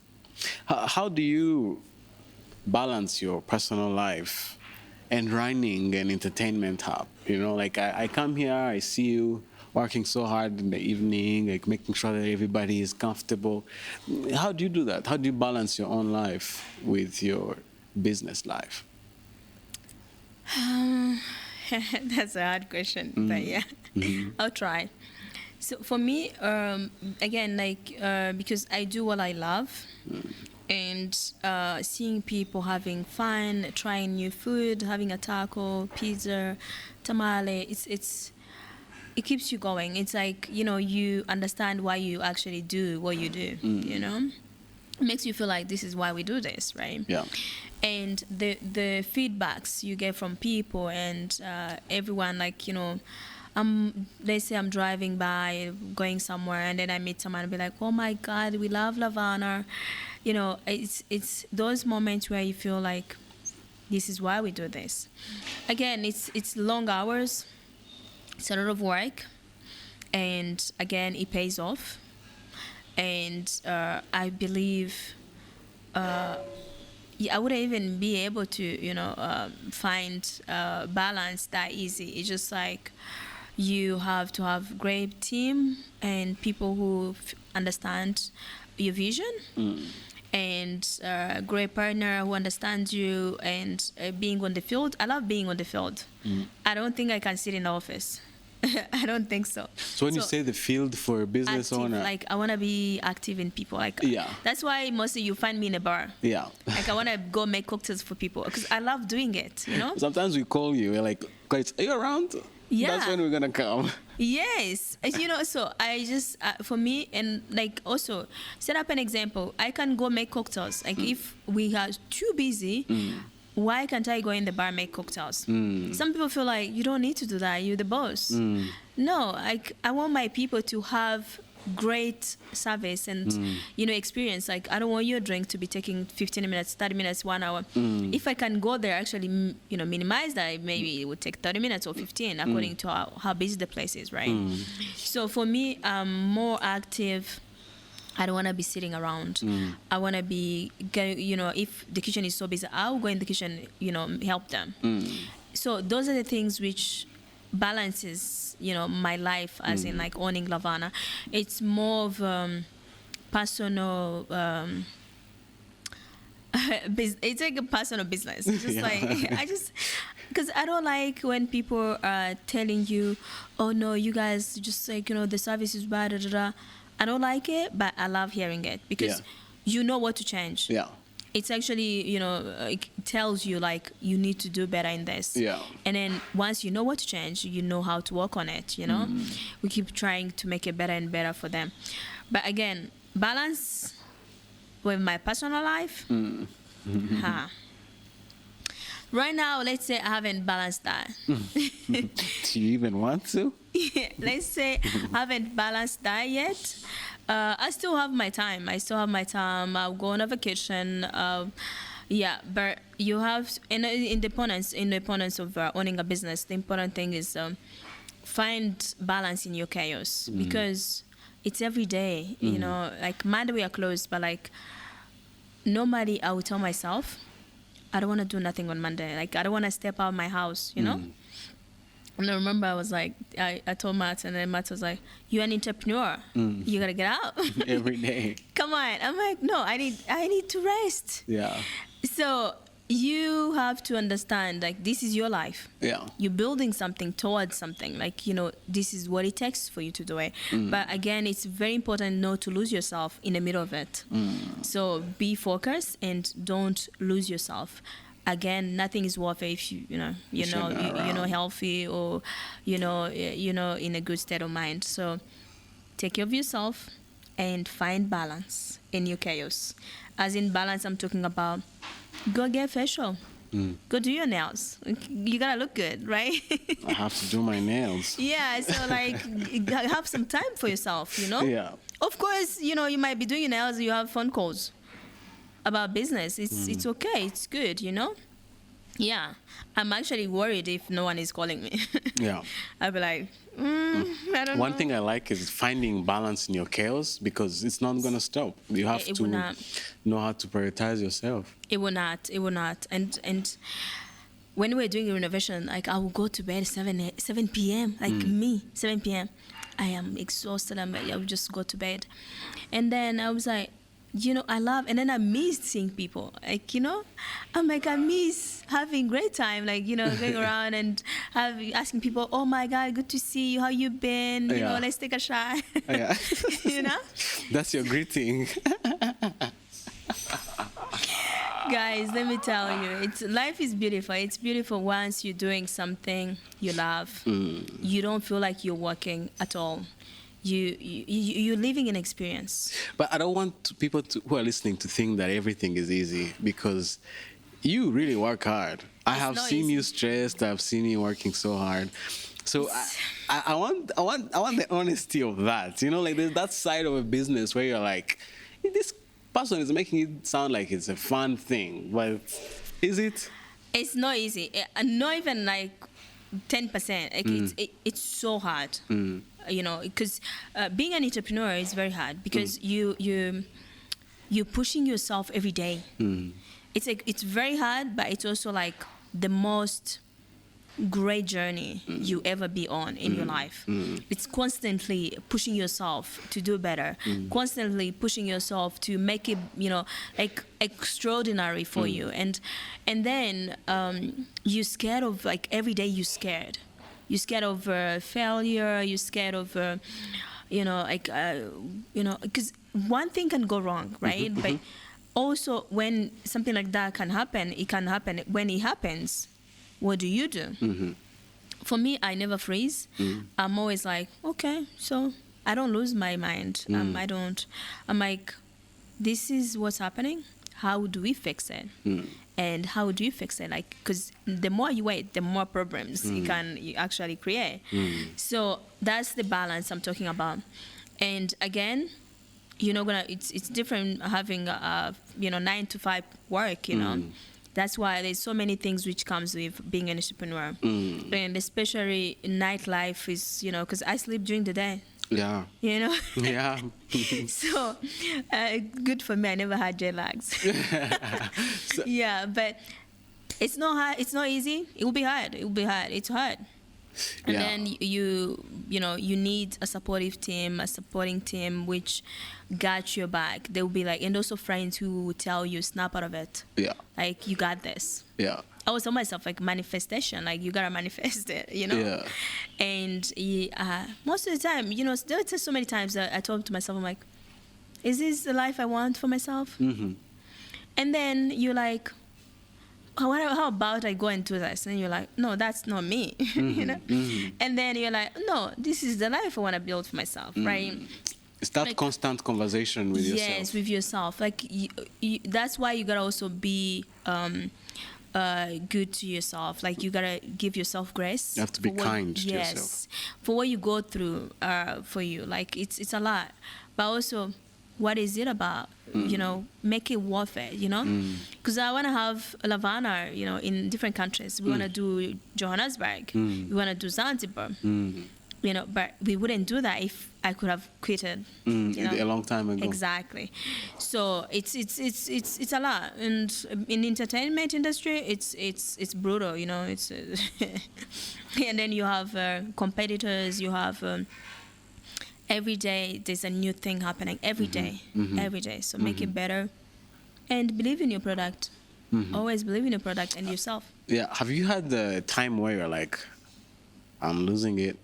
How do you balance your personal life and running an entertainment hub? You know, like I come here, I see you working so hard in the evening, like making sure that everybody is comfortable. How do you do that? How do you balance your own life with your business life? That's a hard question, but yeah, I'll try. So for me, again, like because I do what I love, and seeing people having fun, trying new food, having a taco, pizza, tamale, it keeps you going. It's like, you understand why you actually do what you do. It makes you feel like this is why we do this, right? Yeah. And the feedbacks you get from people and everyone, like, let's say I'm driving by, going somewhere, and then I meet someone and be like, oh my God, we love Lavana. It's those moments where you feel like this is why we do this. Again, it's long hours, it's a lot of work, and again, it pays off. And I believe I wouldn't even be able to, find balance that easy. It's just like you have to have great team and people who understand your vision, and a great partner who understands you, and being on the field. I love being on the field. I don't think I can sit in the office. I don't think so. So when you say the field for a business active, owner, like I want to be active in people. Like that's why mostly you find me in a bar. Yeah. Like I want to go make cocktails for people because I love doing it. Sometimes we call you. We're like, guys, are you around? Yeah. That's when we're gonna come. Yes. So I just for me, and like also set up an example. I can go make cocktails. Like if we are too busy. Why can't I go in the bar and make cocktails? Some people feel like you don't need to do that. You're the boss. No, I want my people to have great service and experience. Like I don't want your drink to be taking 15 minutes, 30 minutes, 1 hour. If I can go there, actually, minimize that. Maybe it would take 30 minutes or 15, according to how busy the place is, right? So for me, I'm more active. I don't want to be sitting around. I want to be, if the kitchen is so busy, I'll go in the kitchen, help them. So those are the things which balances, my life as in like owning Lavana. It's more of personal, it's like a personal business. It's just like, because I don't like when people are telling you, oh no, you guys just like, the service is bad, da, da, da. I don't like it, but I love hearing it because you know what to change. Yeah. It's actually, it tells you like you need to do better in this. Yeah. And then once you know what to change, you know how to work on it, We keep trying to make it better and better for them. But again, balance with my personal life. Right now, let's say I haven't balanced that. Do you even want to? Yeah, let's say I haven't balanced that yet. I still have my time. I'll go on a vacation. But you have in the importance of owning a business. The important thing is find balance in your chaos because it's every day. Like Monday we are closed, but like normally I would tell myself, I don't want to do nothing on Monday. Like I don't want to step out of my house. And I remember I was like, I told Matt, and then Matt was like, you're an entrepreneur. You got to get out. Every day. Come on. I'm like, no, I need to rest. Yeah. So you have to understand, like, this is your life. Yeah. You're building something towards something. Like, this is what it takes for you to do it. But again, it's very important not to lose yourself in the middle of it. So be focused and don't lose yourself. Again, nothing is worth it if you're healthy or in a good state of mind. So take care of yourself and find balance in your chaos. As in balance, I'm talking about go get facial. Go do your nails. You gotta look good, right? I have to do my nails. Yeah, so like have some time for yourself, Yeah. Of course, you might be doing your nails, you have phone calls about business. It's okay, it's good, Yeah, I'm actually worried if no one is calling me. Yeah, I'll be like, I don't know. One thing I like is finding balance in your chaos because it's not gonna stop. You have to know how to prioritize yourself. It will not. And when we're doing renovation, like I will go to bed 7 p.m. Like 7 p.m. I am exhausted. I will just go to bed, and then I was like, I love, and then I miss seeing people. Like, I'm like, I miss having great time, like, going around and asking people, oh my God, good to see you, how you been? Let's take a shot. Yeah. That's your greeting. Guys, let me tell you, life is beautiful. It's beautiful once you're doing something you love. You don't feel like you're working at all. You're living an experience. But I don't want people who are listening to think that everything is easy, because you really work hard. I have seen you stressed. I've seen you working so hard. So I want the honesty of that. Like there's that side of a business where you're like, this person is making it sound like it's a fun thing, but is it? It's not easy. Not even like 10%. Like it's so hard. Because being an entrepreneur is very hard, because you're pushing yourself every day. It's very hard, but it's also like the most great journey you ever be on in your life. It's constantly pushing yourself to do better, constantly pushing yourself to make it, like extraordinary for you. And then you're scared of, like, every day you're scared. You're scared of failure. You're scared of, because one thing can go wrong, right? But also, when something like that can happen, it can happen. When it happens, what do you do? For me, I never freeze. I'm always like, okay, so I don't lose my mind. I'm like, this is what's happening. How do we fix it? And how do you fix it? Like, because the more you wait, the more problems you actually create. So that's the balance I'm talking about. And again, it's different having 9 to 5 work. That's why there's so many things which comes with being an entrepreneur, and especially nightlife is, because I sleep during the day. Yeah. Yeah. So good for me. I never had jet lags. Yeah, but it's not hard. It's not easy. It will be hard. It's hard. And then you need a supporting team which got your back. They will be like, and also friends who will tell you, snap out of it. Yeah. Like, you got this. Yeah. I always tell myself, like, manifestation, like, you gotta manifest it, Yeah. And most of the time, there were so many times that I told to myself, I'm like, is this the life I want for myself? And then you're like, how about I go and do this? And you're like, no, that's not me, And then you're like, no, this is the life I want to build for myself, right? It's that, like, constant conversation with yourself. Yes, with yourself. Like, that's why you gotta also be good to yourself. Like, you gotta give yourself grace. You have to be kind to yourself. Yes, for what you go through for you. Like, it's a lot, but also, what is it about? Make it worth it. Because I want to have Lavana, in different countries. We want to do Johannesburg. We want to do Zanzibar. But we wouldn't do that if I could have quitted. A long time ago. Exactly. So it's a lot, and in the entertainment industry, it's brutal. It's and then you have competitors. You have every day there's a new thing happening. Every day. So make it better, and believe in your product. Always believe in your product and yourself. Yeah. Have you had the time where you're like, I'm losing it?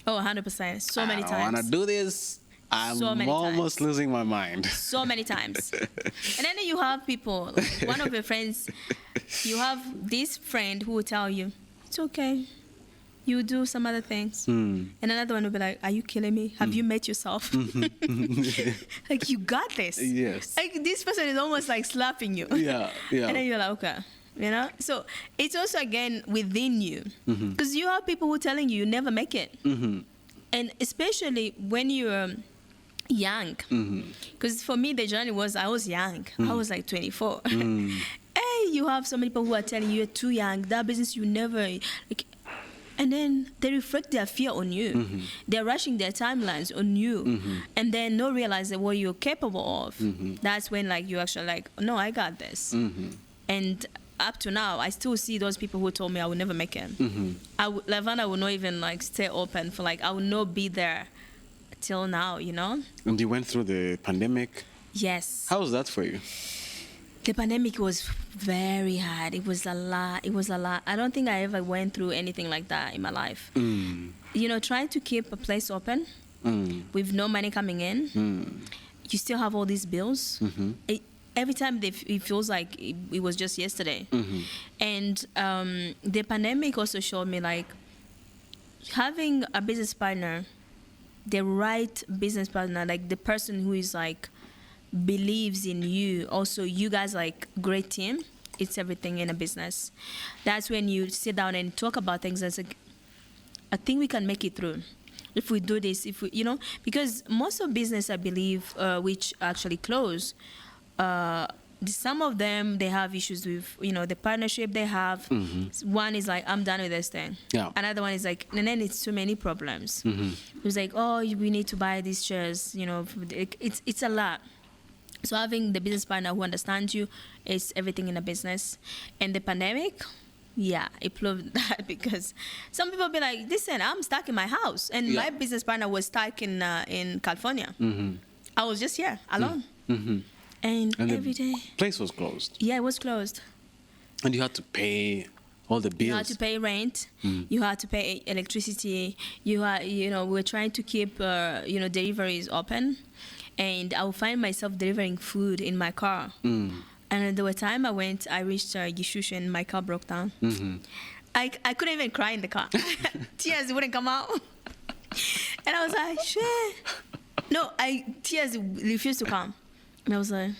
Oh, 100%. So many times. I want to do this. I'm almost losing my mind. So many times. And then you have people, like one of your friends, you have this friend who will tell you, it's okay. You do some other things. And another one will be like, are you killing me? Have you met yourself? Like, you got this. Yes. Like, this person is almost like slapping you. Yeah. And then you're like, okay. So it's also, again, within you, because you have people who are telling you never make it, and especially when you're young, because for me the journey was, I was young. I was like 24. Hey, you have so many people who are telling you you're too young, that business you never like, and then they reflect their fear on you. They're rushing their timelines on you, and then not realize that what you're capable of. That's when, like, you actually like, no, I got this. And up to now, I still see those people who told me I would never make it. Lavana will not even, like, stay open for, like, I will not be there till now. And you went through the pandemic. Yes. How was that for you? The pandemic was very hard. It was a lot. I don't think I ever went through anything like that in my life. Trying to keep a place open with no money coming in. You still have all these bills. Every time it feels like it was just yesterday. And the pandemic also showed me, like, having a business partner, the right business partner, like the person who is like believes in you. Also, you guys like great team. It's everything in a business. That's when you sit down and talk about things. That's like, I think we can make it through if we do this. If we, because most of business, I believe, which actually close, some of them, they have issues with, the partnership they have. One is like, I'm done with this thing. Yeah. Another one is like, and then it's too many problems. It's like, oh, we need to buy these shares. It's a lot. So having the business partner who understands you is everything in a business. And the pandemic, it proved that, because some people be like, listen, I'm stuck in my house. And my business partner was stuck in California. I was just here alone. And every day. Place was closed. Yeah, it was closed. And you had to pay all the bills. You had to pay rent. You had to pay electricity. We're trying to keep, deliveries open. And I would find myself delivering food in my car. And there were times I reached Gishushu and my car broke down. I couldn't even cry in the car. Tears wouldn't come out. And I was like, shit. No, tears refused to come. And I was like,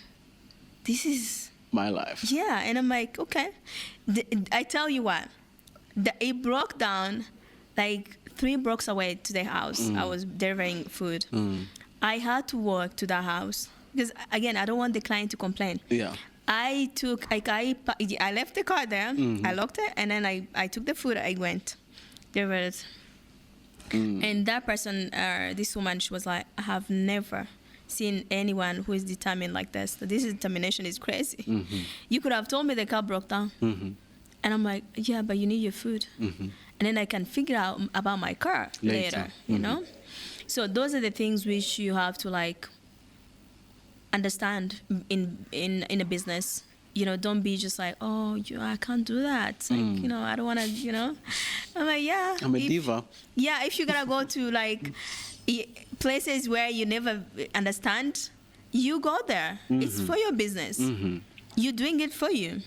this is my life. Yeah, and I'm like, okay. I tell you what, it broke down like 3 blocks away to the house. I was delivering food. I had to walk to that house because, again, I don't want the client to complain. Yeah. I left the car there. I locked it, and then I took the food. I went. Delivered. And that person, this woman, she was like, I have never seen anyone who is determined like this. So this determination is crazy. You could have told me the car broke down. And I'm like, yeah, but you need your food. And then I can figure out about my car later, you know? So those are the things which you have to like understand in a business. Don't be just like, oh, I can't do that. Like, I don't want to, I'm like, yeah. I'm a diva. Yeah, if you're going to go to like places where you never understand, you go there. It's for your business. You're doing it for you,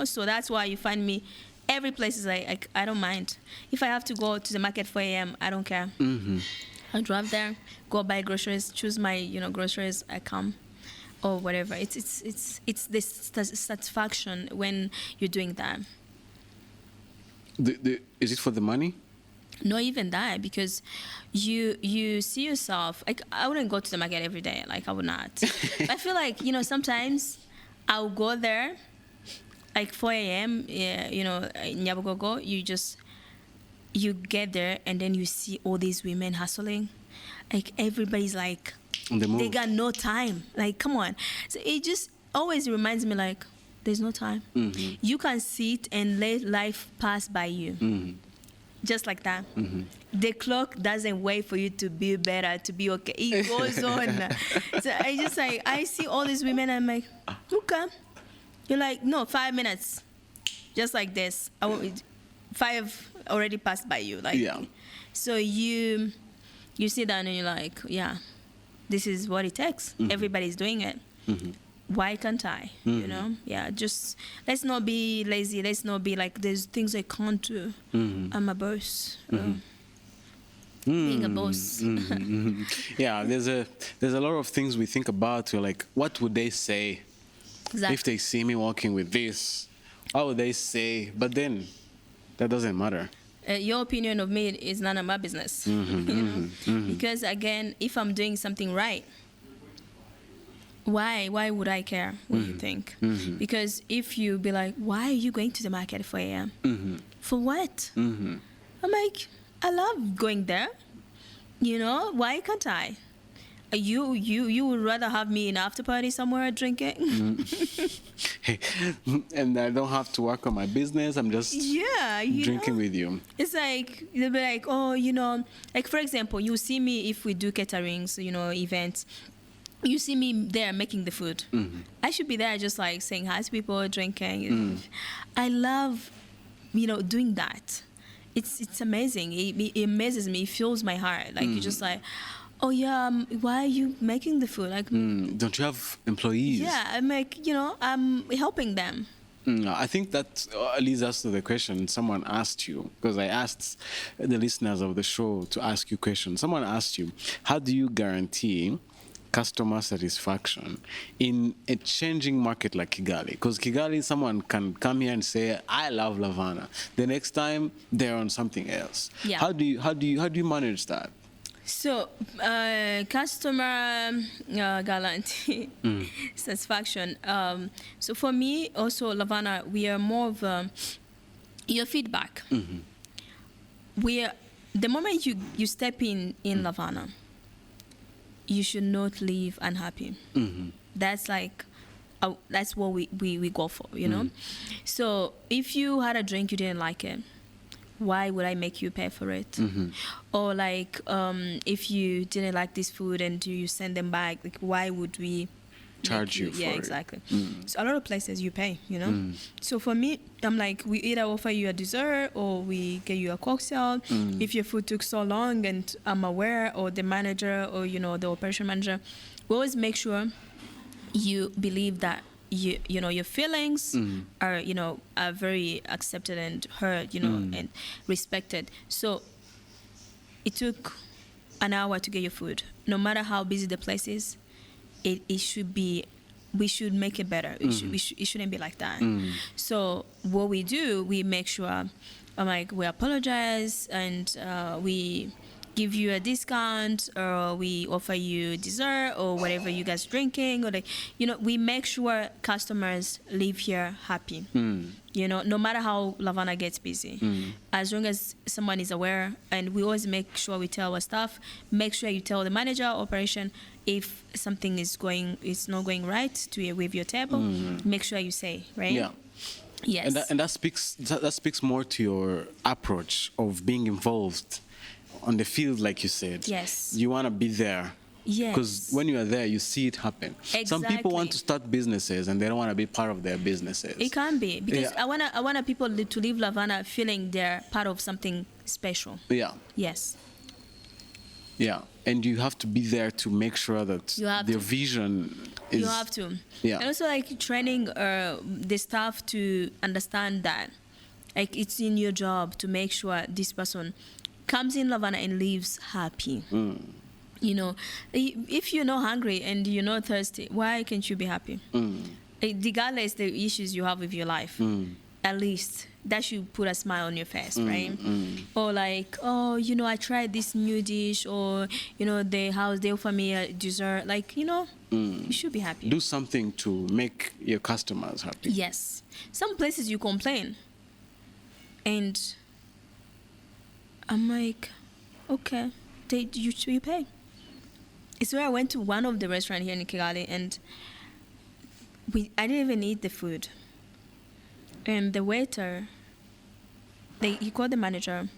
So that's why you find me. Every place is like, I don't mind. If I have to go to the market 4 a.m., I don't care. I drive there, go buy groceries, choose my, groceries, I come, or whatever. It's this satisfaction when you're doing that. Is it for the money? Not even that, because you see yourself. Like, I wouldn't go to the market every day. Like, I would not. But I feel like, sometimes I'll go there, like 4 a.m., in Nyabugogo, you get there and then you see all these women hustling. Like, everybody's like, they got no time. Like, come on. So it just always reminds me, like, there's no time. You can sit and let life pass by you. Just like that. The clock doesn't wait for you to be better, to be okay. It goes on. So I see all these women, I'm like, okay. You're like, no, 5 minutes. Just like this. 5 already passed by you. Like, so you sit down and you're like, yeah, this is what it takes. Everybody's doing it. Why can't I? Yeah, just let's not be lazy. Let's not be like, there's things I can't do. I'm a boss. Being a boss. Yeah, there's a lot of things we think about. We're like, what would they say if they see me walking with this? What would they say? But then that doesn't matter. Your opinion of me is none of my business. Because again, if I'm doing something right, why would I care what you think? Because if you be like, why are you going to the market at 4 a.m.? For what? I'm like, I love going there. Why can't I? You would rather have me in after party somewhere drinking? And I don't have to work on my business. I'm just drinking with you. It's like, they'll be like, oh, like, for example, you see me if we do caterings, events. you see me there making the food. I should be there just like saying hi to people, drinking. I love, doing that. It's amazing. It amazes me. It fills my heart. Like, you're just like, oh yeah, why are you making the food? Like, don't you have employees? Yeah, I'm like, I'm helping them. I think that leads us to the question someone asked you, because I asked the listeners of the show to ask you questions. Someone asked you, how do you guarantee customer satisfaction in a changing market like Kigali? Because Kigali, someone can come here and say, I love Lavana. The next time they're on something else. Yeah. How do you manage that? So, customer guarantee satisfaction. So for me, also Lavana, we are more of your feedback. We are, the moment you step in Lavana, you should not leave unhappy. That's like, that's what we go for, So if you had a drink, you didn't like it, why would I make you pay for it? Or like, if you didn't like this food and you send them back, like, why would we charge you for yeah, it? Exactly. So a lot of places you pay, So for me, I'm like, we either offer you a dessert or we get you a cocktail. If your food took so long and I'm aware, or the manager or, the operation manager, we always make sure you believe that your feelings are very accepted and heard, and respected. So it took an hour to get your food. No matter how busy the place is, it should be, we should make it better. It shouldn't be like that. So what we do, we make sure, we apologize and we give you a discount, or we offer you dessert or whatever you guys drinking, or we make sure customers leave here happy. No matter how Lavana gets busy, as long as someone is aware, and we always make sure we tell our staff, make sure you tell the manager operation if something is not going right with your table, make sure you say, right? Yeah. Yes. And that speaks more to your approach of being involved on the field, like you said. Yes. You want to be there. Yes. Because when you are there, you see it happen. Exactly. Some people want to start businesses and they don't want to be part of their businesses. It can be, because I want people to leave Lavana feeling they're part of something special. Yeah. Yes. Yeah. And you have to be there to make sure that their vision is... You have to. Yeah. And also, like, training the staff to understand that, like, it's in your job to make sure this person comes in Lavana and leaves happy. If you're not hungry and you're not thirsty, why can't you be happy? Regardless the issues you have with your life, at least that should put a smile on your face, right? Or like, I tried this new dish, or the house, they offer me a dessert, like, you should be happy. Do something to make your customers happy. Yes. Some places you complain, and I'm like, okay, you pay. It's where I went to one of the restaurants here in Kigali, and I didn't even eat the food. And the waiter, he called the manager,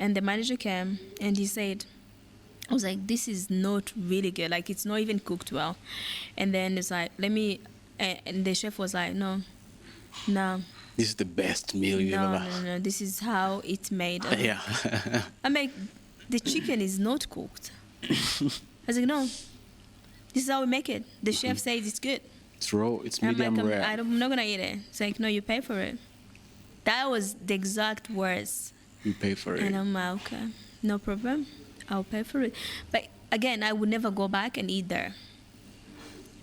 and the manager came, and he said, I was like, this is not really good. Like, it's not even cooked well. And then it's like, and the chef was like, no. This is the best meal you ever had. No, this is how it's made. Yeah. I'm like, the chicken is not cooked. I was like, no, this is how we make it. The chef says it's good. It's raw, it's medium rare. I'm not going to eat it. It's like, no, you pay for it. That was the exact words. You pay for it. And I'm like, okay, no problem. I'll pay for it. But again, I would never go back and eat there.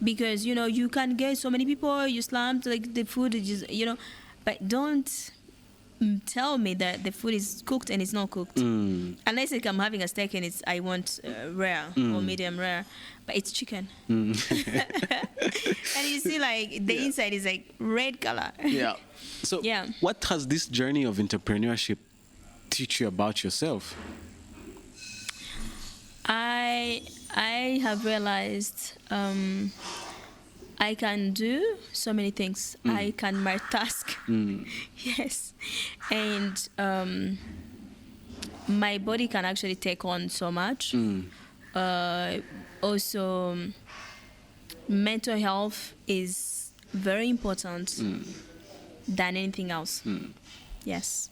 Because, you can get so many people, you slumped, like, the food is just, but don't tell me that the food is cooked and it's not cooked. Unless, like, I'm having a steak and I want rare or medium rare, but it's chicken. And you see, like, the inside is like red color. Yeah. So what has this journey of entrepreneurship teach you about yourself? I have realized I can do so many things. I can multitask. Yes. And my body can actually take on so much. Also, mental health is very important than anything else. Yes.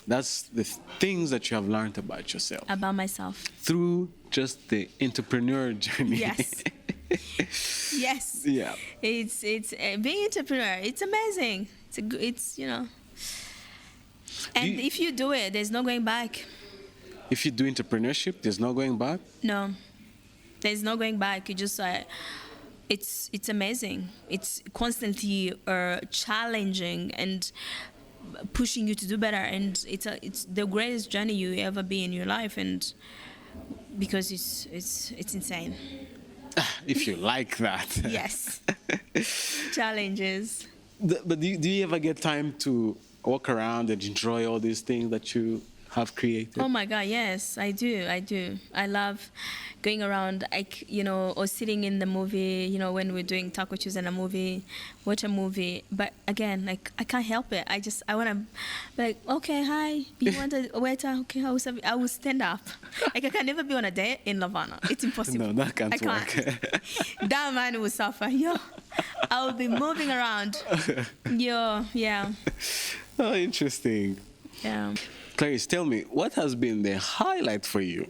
That's the things that you have learned about yourself About myself. through just the entrepreneur journey. Yes. Yes. Yeah. It's being entrepreneur. It's amazing. It's And if you do it, there's no going back. If you do entrepreneurship, there's no going back. No, there's no going back. You just it's amazing. It's constantly challenging and pushing you to do better, and it's the greatest journey you ever be in your life, and because it's insane. If you like that. Yes. Challenges. But do you ever get time to walk around and enjoy all these things that you have created? Oh my God, yes, I do. I love going around, like, or sitting in the movie, when we're doing Taco Tuesday in a movie, watch a movie. But again, like, I can't help it. I want to be like, okay, hi, you want a waiter? Okay, I will stand up. Like, I can never be on a date in Lavana. It's impossible. No, that can't work. That man will suffer. I will be moving around. Yeah. Oh, interesting. Yeah. Clarisse, tell me, what has been the highlight for you,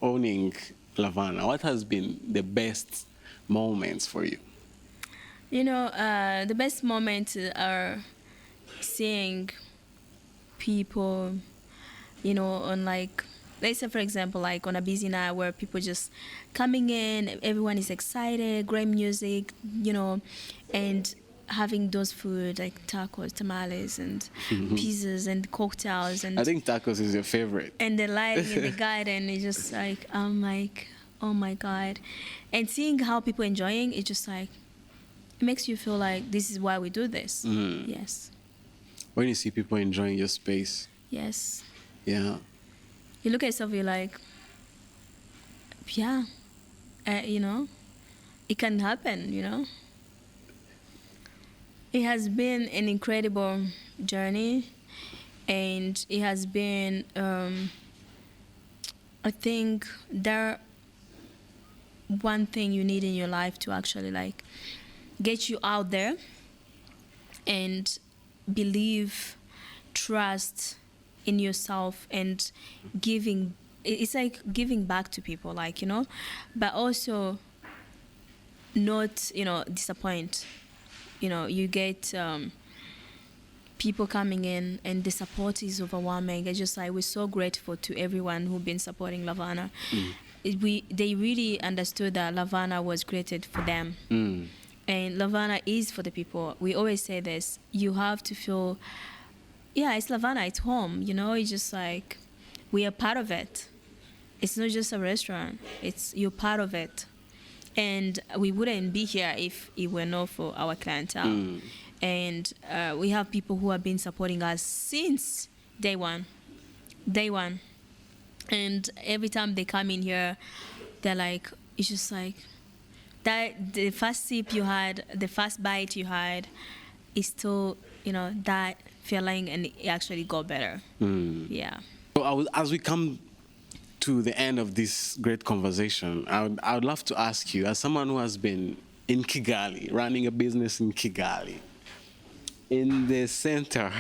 owning Lavana? What has been the best moments for you? The best moments are seeing people, on, like, let's say, for example, like on a busy night where people just coming in, everyone is excited, great music, and having those food like tacos, tamales, and pizzas and cocktails, and I think tacos is your favorite. And the lighting in the garden is just like, I'm like, oh my God. And seeing how people enjoying it, just like, it makes you feel like this is why we do this. Yes. When you see people enjoying your space. Yes. Yeah. You look at yourself, you're like, yeah, it can happen. It has been an incredible journey, and it has been, I think, one thing you need in your life to actually, like, get you out there and believe, trust in yourself, and giving. It's like giving back to people, like, but also not, disappoint. You get people coming in, and the support is overwhelming. It's just like, we're so grateful to everyone who've been supporting Lavana. They really understood that Lavana was created for them. And Lavana is for the people. We always say this. You have to feel, it's Lavana, it's home. It's just like, we are part of it. It's not just a restaurant. You're part of it. And we wouldn't be here if it were not for our clientele. And we have people who have been supporting us since day one. And every time they come in here, they're like, it's just like, that the first sip you had, the first bite you had, is still, that feeling, and it actually got better. Yeah. So as we come to the end of this great conversation, I would love to ask you, as someone who has been in Kigali, running a business in Kigali, in the center,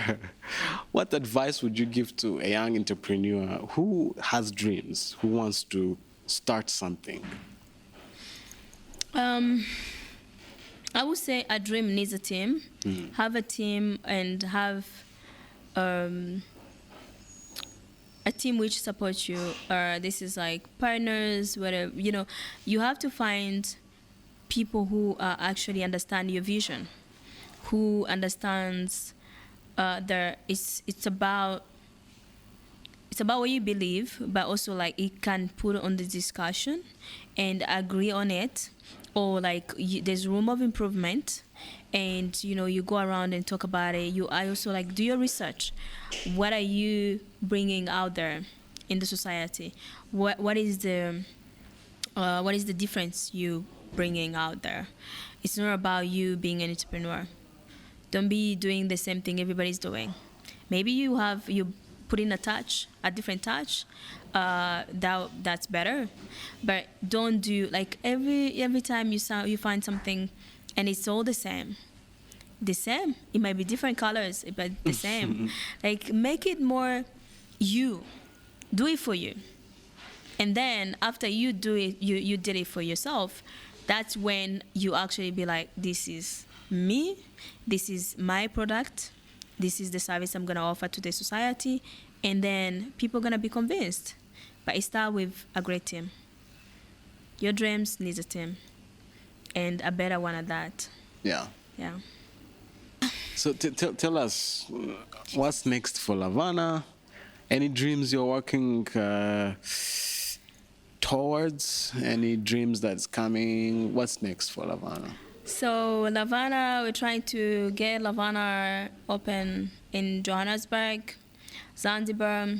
what advice would you give to a young entrepreneur who has dreams, who wants to start something? I would say a dream needs a team. Have a team, and have a team which supports you. This is like partners, whatever. You have to find people who actually understand your vision, who understands it's about what you believe, but also, like, it can put on the discussion and agree on it, or like there's room of improvement, and you go around and talk about it. I also, like, do your research. What are you bringing out there in the society? What is the difference you bringing out there? It's not about you being an entrepreneur. Don't be doing the same thing everybody's doing. Maybe you put in a different touch, that's better. But don't do like every time you find something and it's all the same. It might be different colors, but the same. Like, make it more you. Do it for you. And then after you do it, you did it for yourself, that's when you actually be like, this is me, this is my product, this is the service I'm gonna offer to the society, and then people are gonna be convinced. But it starts with a great team. Your dreams needs a team, and a better one at that. Yeah. Yeah. So tell us, what's next for Lavana? Any dreams you're working towards? Any dreams that's coming? What's next for Lavana? So Lavana, we're trying to get Lavana open in Johannesburg, Zanzibar,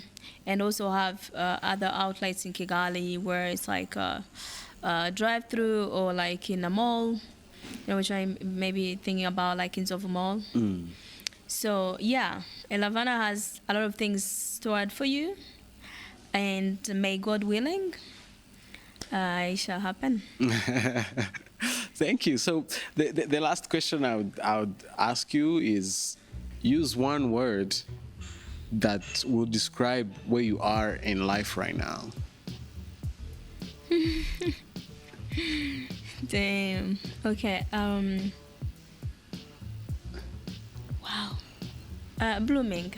and also have other outlets in Kigali where it's like a drive-through or like in a mall. Which I'm maybe thinking about like in Zovo Mall. So yeah, Lavana has a lot of things stored for you, and may God willing, it shall happen. Thank you. So the last question I would ask you is, use one word that will describe where you are in life right now. Damn. Okay. Wow. Blooming.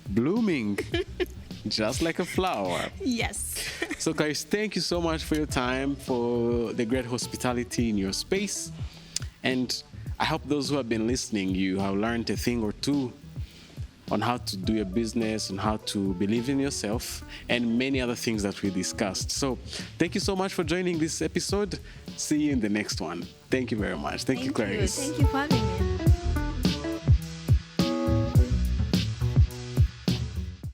Blooming. Just like a flower. Yes. So, guys, thank you so much for your time, for the great hospitality in your space. And I hope those who have been listening, you have learned a thing or two on how to do your business, on how to believe in yourself, and many other things that we discussed. So thank you so much for joining this episode. See you in the next one. Thank you very much. Thank you, Clarisse. Thank you for having me.